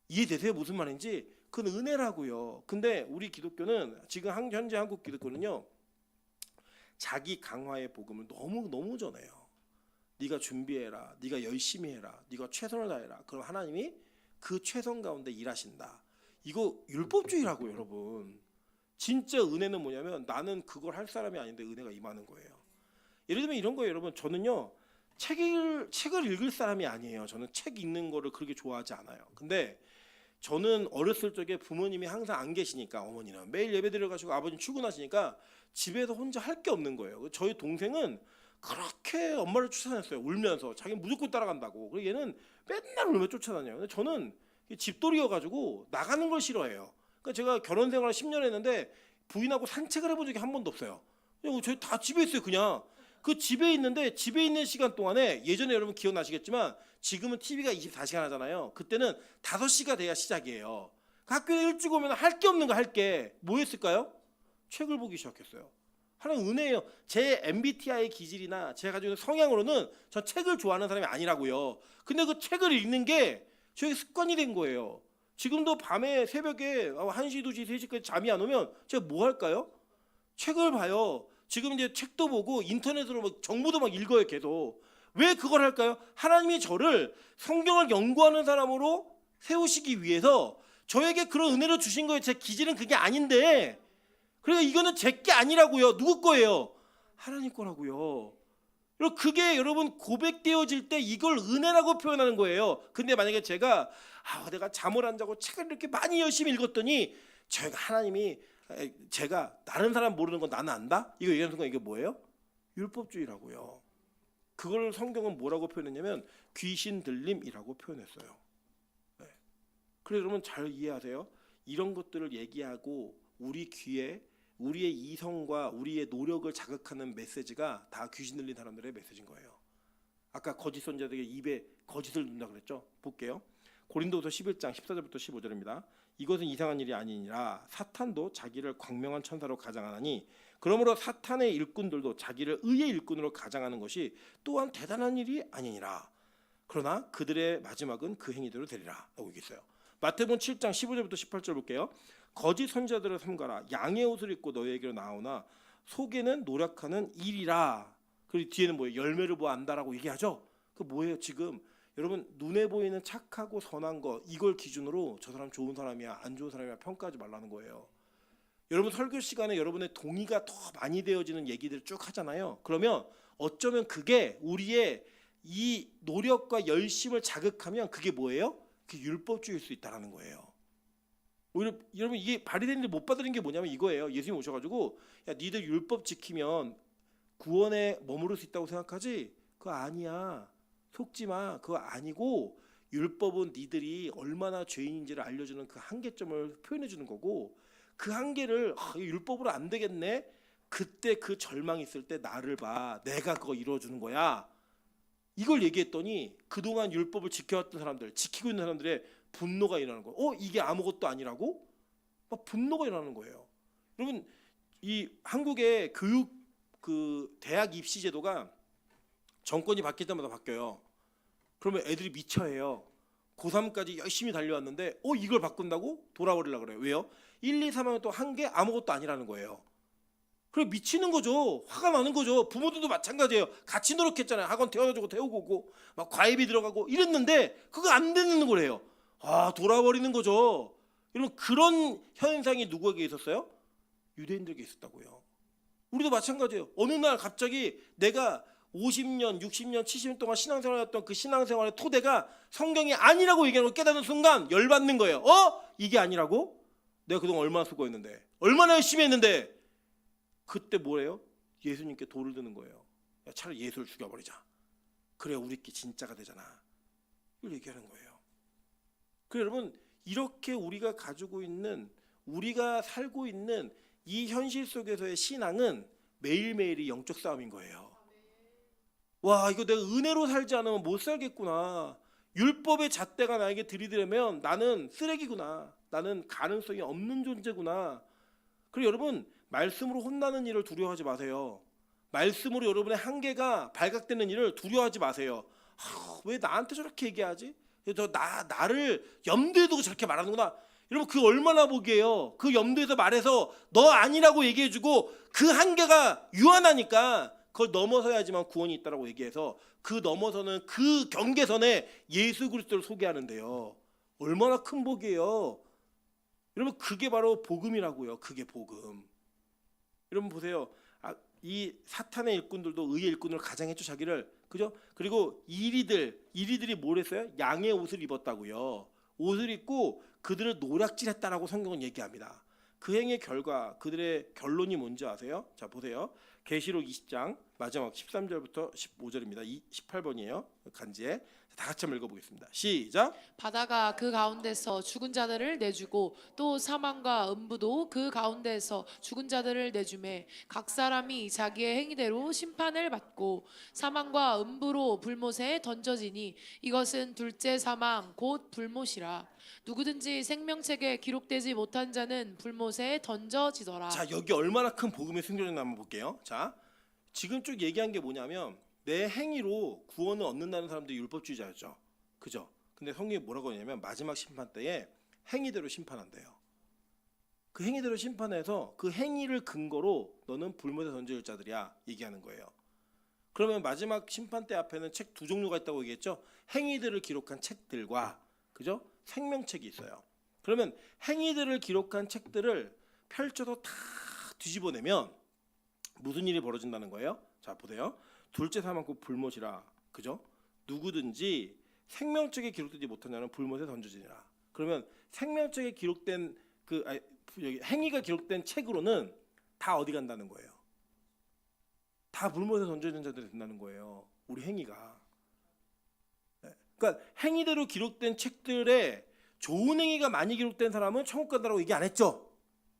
이해되세요? 무슨 말인지? 그건 은혜라고요. 근데 우리 기독교는 지금 현재 한국 기독교는요. 자기 강화의 복음을 너무 전해요. 네가 준비해라. 네가 열심히 해라. 네가 최선을 다해라. 그럼 하나님이 그 최선 가운데 일하신다. 이거 율법주의라고요, 여러분. 진짜 은혜는 뭐냐면 나는 그걸 할 사람이 아닌데 은혜가 임하는 거예요. 예를 들면 이런 거예요, 여러분. 저는요. 책을 읽을 사람이 아니에요. 저는 책 읽는 거를 그렇게 좋아하지 않아요. 근데 저는 어렸을 적에 부모님이 항상 안 계시니까 어머니는 매일 예배 드려가지고 아버님 출근하시니까 집에서 혼자 할 게 없는 거예요. 저희 동생은 그렇게 엄마를 쫓아다녔어요. 울면서 자기는 무조건 따라간다고. 그리고 얘는 맨날 울며 쫓아다녀요. 근데 저는 집돌이여가지고 나가는 걸 싫어해요. 그러니까 제가 결혼 생활을 10년 했는데 부인하고 산책을 해본 적이 한 번도 없어요. 그냥 저희 다 집에 있어요. 그냥 그 집에 있는데 집에 있는 시간 동안에 예전에 여러분 기억나시겠지만 지금은 TV가 24시간 하잖아요. 그때는 5시가 돼야 시작이에요. 학교에 일찍 오면 할 게 없는 거 할 게 뭐 했을까요? 책을 보기 시작했어요. 하나님 은혜예요. 제 MBTI 기질이나 제가 가지고 있는 성향으로는 저 책을 좋아하는 사람이 아니라고요. 근데 그 책을 읽는 게 저에게 습관이 된 거예요. 지금도 밤에 새벽에 1시, 2시, 3시까지 잠이 안 오면 제가 뭐 할까요? 책을 봐요. 지금 이제 책도 보고 인터넷으로 막 정보도 막 읽어요. 계속. 왜 그걸 할까요? 하나님이 저를 성경을 연구하는 사람으로 세우시기 위해서 저에게 그런 은혜를 주신 거예요. 제 기질은 그게 아닌데 그러니까 이거는 제 게 아니라고요. 누구 거예요? 하나님 거라고요. 그리고 그게 여러분 고백되어질 때 이걸 은혜라고 표현하는 거예요. 근데 만약에 제가 내가 잠을 안 자고 책을 이렇게 많이 열심히 읽었더니 제가 다른 사람 모르는 건 나는 안다? 이거 얘기하는 순간 이게 뭐예요? 율법주의라고요. 그걸 성경은 뭐라고 표현했냐면 귀신 들림이라고 표현했어요. 네. 그래서 여러분 잘 이해하세요. 이런 것들을 얘기하고 우리 귀에 우리의 이성과 우리의 노력을 자극하는 메시지가 다 귀신 들린 사람들의 메시지인 거예요. 아까 거짓 선지자들에게 입에 거짓을 넣는다 그랬죠. 볼게요. 고린도서 11장 14절부터 15절입니다. 이것은 이상한 일이 아니니라 사탄도 자기를 광명한 천사로 가장하나니 그러므로 사탄의 일꾼들도 자기를 의의 일꾼으로 가장하는 것이 또한 대단한 일이 아니니라. 그러나 그들의 마지막은 그 행위대로 되리라. 라고 얘기했어요. 마태복음 7장 15절부터 18절 볼게요. 거짓 선지자들을 삼가라. 양의 옷을 입고 너희에게로 나오나 속에는 노력하는 일이라. 그리고 뒤에는 뭐예요? 열매를 보아 안다라고 얘기하죠. 그 뭐예요? 지금 여러분 눈에 보이는 착하고 선한 거 이걸 기준으로 저 사람 좋은 사람이야 안 좋은 사람이야 평가하지 말라는 거예요. 여러분 설교 시간에 여러분의 동의가 더 많이 되어지는 얘기들을 쭉 하잖아요. 그러면 어쩌면 그게 우리의 이 노력과 열심을 자극하면 그게 뭐예요? 그게 율법주의일 수 있다라는 거예요. 오히려 여러분 이게 발휘되는데 못 받는 게 뭐냐면 이거예요. 예수님 오셔가지고 야 니들 율법 지키면 구원에 머무를 수 있다고 생각하지? 그거 아니야. 속지 마. 그거 아니고 율법은 니들이 얼마나 죄인인지를 알려주는 그 한계점을 표현해 주는 거고 그 한계를 율법으로 안 되겠네. 그때 그 절망이 있을 때 나를 봐. 내가 그거 이루어주는 거야. 이걸 얘기했더니 그동안 율법을 지켜왔던 사람들, 지키고 있는 사람들의 분노가 일어나는 거예요. 이게 아무것도 아니라고? 막 분노가 일어나는 거예요. 여러분 이 한국의 교육 그 대학 입시 제도가 정권이 바뀔 때마다 바뀌어요. 그러면 애들이 미쳐해요. 고3까지 열심히 달려왔는데 이걸 바꾼다고? 돌아버리려고 그래요. 왜요? 1, 2, 3학년 또 한 게 아무것도 아니라는 거예요. 그래 미치는 거죠. 화가 나는 거죠. 부모들도 마찬가지예요. 같이 노력했잖아요. 학원 태워주고 태우고 오고 막 과외비 들어가고 이랬는데 그거 안 되는 거래요. 돌아버리는 거죠. 여러분 그런 현상이 누구에게 있었어요? 유대인들에게 있었다고요. 우리도 마찬가지예요. 어느 날 갑자기 내가 50년, 60년, 70년 동안 신앙생활했던 그 신앙생활의 토대가 성경이 아니라고 얘기하는 걸 깨닫는 순간 열받는 거예요. 이게 아니라고? 내가 그동안 얼마나 수고했는데 얼마나 열심히 했는데 그때 뭐래요? 예수님께 돌을 드는 거예요. 야, 차라리 예수를 죽여버리자. 그래야 우리끼리 진짜가 되잖아. 이걸 얘기하는 거예요. 그래서 여러분 이렇게 우리가 가지고 있는 우리가 살고 있는 이 현실 속에서의 신앙은 매일매일이 영적 싸움인 거예요. 와 이거 내가 은혜로 살지 않으면 못 살겠구나. 율법의 잣대가 나에게 들이대면 나는 쓰레기구나. 나는 가능성이 없는 존재구나. 그리고 여러분 말씀으로 혼나는 일을 두려워하지 마세요. 말씀으로 여러분의 한계가 발각되는 일을 두려워하지 마세요. 왜 나한테 저렇게 얘기하지? 나를 염두에 두고 저렇게 말하는구나. 여러분 그 얼마나 복이에요. 그 염두에서 말해서 너 아니라고 얘기해주고 그 한계가 유한하니까 그걸 넘어서야지만 구원이 있다라고 얘기해서 그 넘어서는 그 경계선에 예수 그리스도를 소개하는데요. 얼마나 큰 복이에요. 여러분 그게 바로 복음이라고요. 그게 복음. 여러분 보세요. 이 사탄의 일꾼들도 의의 일꾼으로 가장했죠 자기를. 그죠? 그리고 이리들이 뭘 했어요? 양의 옷을 입었다고요. 옷을 입고 그들을 노략질했다라고 성경은 얘기합니다. 그 행위의 결과 그들의 결론이 뭔지 아세요? 자 보세요. 계시록 20장 마지막 13절부터 15절입니다. 18번이에요. 간지에 다 같이 한번 읽어보겠습니다. 시작. 바다가 그 가운데서 죽은 자들을 내주고 또 사망과 음부도 그 가운데서 죽은 자들을 내주매 각 사람이 자기의 행위대로 심판을 받고 사망과 음부로 불못에 던져지니 이것은 둘째 사망 곧 불못이라. 누구든지 생명책에 기록되지 못한 자는 불못에 던져지더라. 자 여기 얼마나 큰 복음의 승리였나 한번 볼게요. 자 지금 쭉 얘기한 게 뭐냐면 내 행위로 구원을 얻는다는 사람들이 율법주의자였죠. 그죠? 근데 성경이 뭐라고 하냐면 마지막 심판 때에 행위대로 심판한대요. 그 행위대로 심판해서 그 행위를 근거로 너는 불못에 던질 자들이야 얘기하는 거예요. 그러면 마지막 심판 때 앞에는 책 두 종류가 있다고 얘기했죠. 행위들을 기록한 책들과 그죠? 생명책이 있어요. 그러면 행위들을 기록한 책들을 펼쳐서 다 뒤집어내면 무슨 일이 벌어진다는 거예요? 자 보세요. 둘째 사망 곧 불못이라. 그죠? 누구든지 생명책에 기록되지 못한 자는 불못에 던져지니라. 그러면 생명책에 기록된 여기 행위가 기록된 책으로는 다 어디 간다는 거예요? 다 불못에 던져지는 자들이 된다는 거예요. 우리 행위가. 그러니까 행위대로 기록된 책들의 좋은 행위가 많이 기록된 사람은 천국 간다라고 얘기 안 했죠.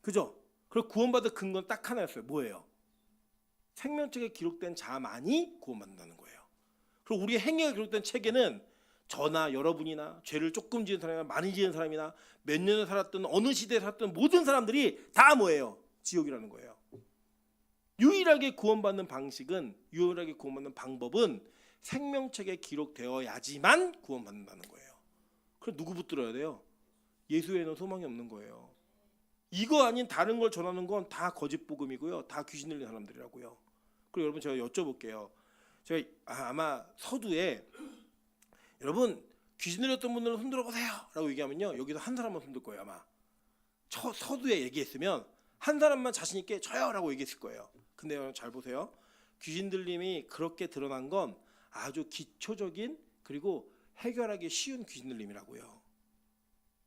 그죠? 그리고 구원받을 근거는 딱 하나였어요. 뭐예요? 생명책에 기록된 자만이 구원받는다는 거예요. 그리고 우리의 행위가 기록된 책에는 저나 여러분이나 죄를 조금 지은 사람이나 많이 지은 사람이나 몇 년을 살았든 어느 시대에 살았든 모든 사람들이 다 뭐예요? 지옥이라는 거예요. 유일하게 구원받는 방식은, 유일하게 구원받는 방법은 생명책에 기록되어야지만 구원받는다는 거예요. 그럼 누구 붙들어야 돼요? 예수 외에는 소망이 없는 거예요. 이거 아닌 다른 걸 전하는 건 다 거짓 복음이고요. 다 귀신 들린 사람들이라고요. 그리고 여러분 제가 여쭤볼게요. 제가 아마 서두에 여러분 귀신 들렸던 분들은 손들어 보세요 라고 얘기하면요, 여기서 한 사람만 손들 거예요. 아마 서두에 얘기했으면 한 사람만 자신 있게 저요 라고 얘기했을 거예요. 근데 여러분 잘 보세요. 귀신 들림이 그렇게 드러난 건 아주 기초적인 그리고 해결하기 쉬운 귀신 들림이라고요.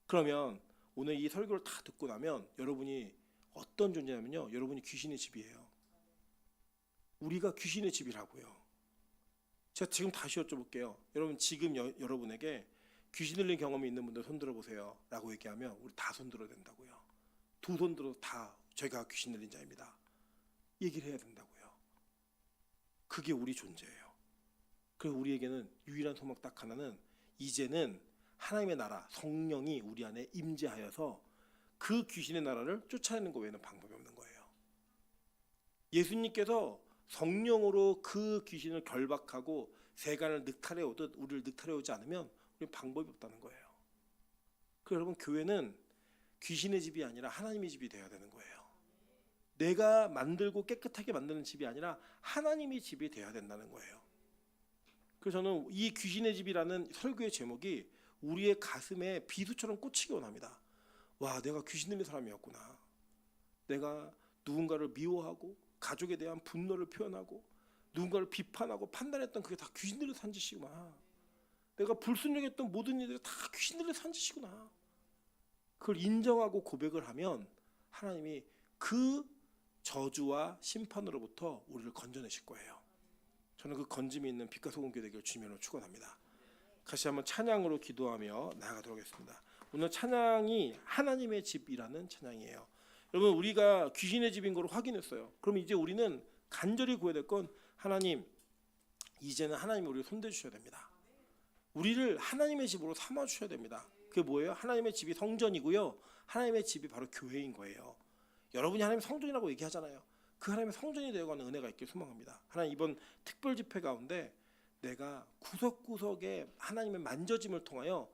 그러면 오늘 이 설교를 다 듣고 나면 여러분이 어떤 존재냐면요, 여러분이 귀신의 집이에요. 우리가 귀신의 집이라고요. 제가 지금 다시 여쭤볼게요. 여러분 지금 여러분에게 귀신 들린 경험이 있는 분들 손들어 보세요 라고 얘기하면 우리 다 손들어야 된다고요. 두 손 들어 다 제가 귀신 들린 자입니다 얘기를 해야 된다고요. 그게 우리 존재예요. 그래서 우리에게는 유일한 소망 딱 하나는, 이제는 하나님의 나라 성령이 우리 안에 임재하여서 그 귀신의 나라를 쫓아내는 것 외에는 방법이 없는 거예요. 예수님께서 성령으로 그 귀신을 결박하고 세간을 늑탈해 오듯 우리를 늑탈해 오지 않으면 우리는 방법이 없다는 거예요. 그래서 여러분 교회는 귀신의 집이 아니라 하나님의 집이 되어야 되는 거예요. 내가 만들고 깨끗하게 만드는 집이 아니라 하나님의 집이 되어야 된다는 거예요. 그래서 저는 이 귀신의 집이라는 설교의 제목이 우리의 가슴에 비수처럼 꽂히기 원합니다. 와, 내가 귀신 들린 사람이었구나. 내가 누군가를 미워하고 가족에 대한 분노를 표현하고 누군가를 비판하고 판단했던 그게 다 귀신 들린 산 짓이구나. 내가 불순종했던 모든 일들이 다 귀신 들린 산 짓이구나. 그걸 인정하고 고백을 하면 하나님이 그 저주와 심판으로부터 우리를 건져내실 거예요. 저는 그 건짐이 있는 빛과 소금교회 되기를 주님으로 축원합니다. 다시 한번 찬양으로 기도하며 나아가도록 하겠습니다. 오늘 찬양이 하나님의 집이라는 찬양이에요. 여러분 우리가 귀신의 집인 걸 확인했어요. 그럼 이제 우리는 간절히 구해야 될 건, 하나님 이제는 하나님이 우리를 손대 주셔야 됩니다. 우리를 하나님의 집으로 삼아 주셔야 됩니다. 그게 뭐예요? 하나님의 집이 성전이고요, 하나님의 집이 바로 교회인 거예요. 여러분이 하나님의 성전이라고 얘기하잖아요. 그 하나님의 성전이 되어가는 은혜가 있길 소망합니다. 하나님 이번 특별 집회 가운데 내가 구석구석에 하나님의 만져짐을 통하여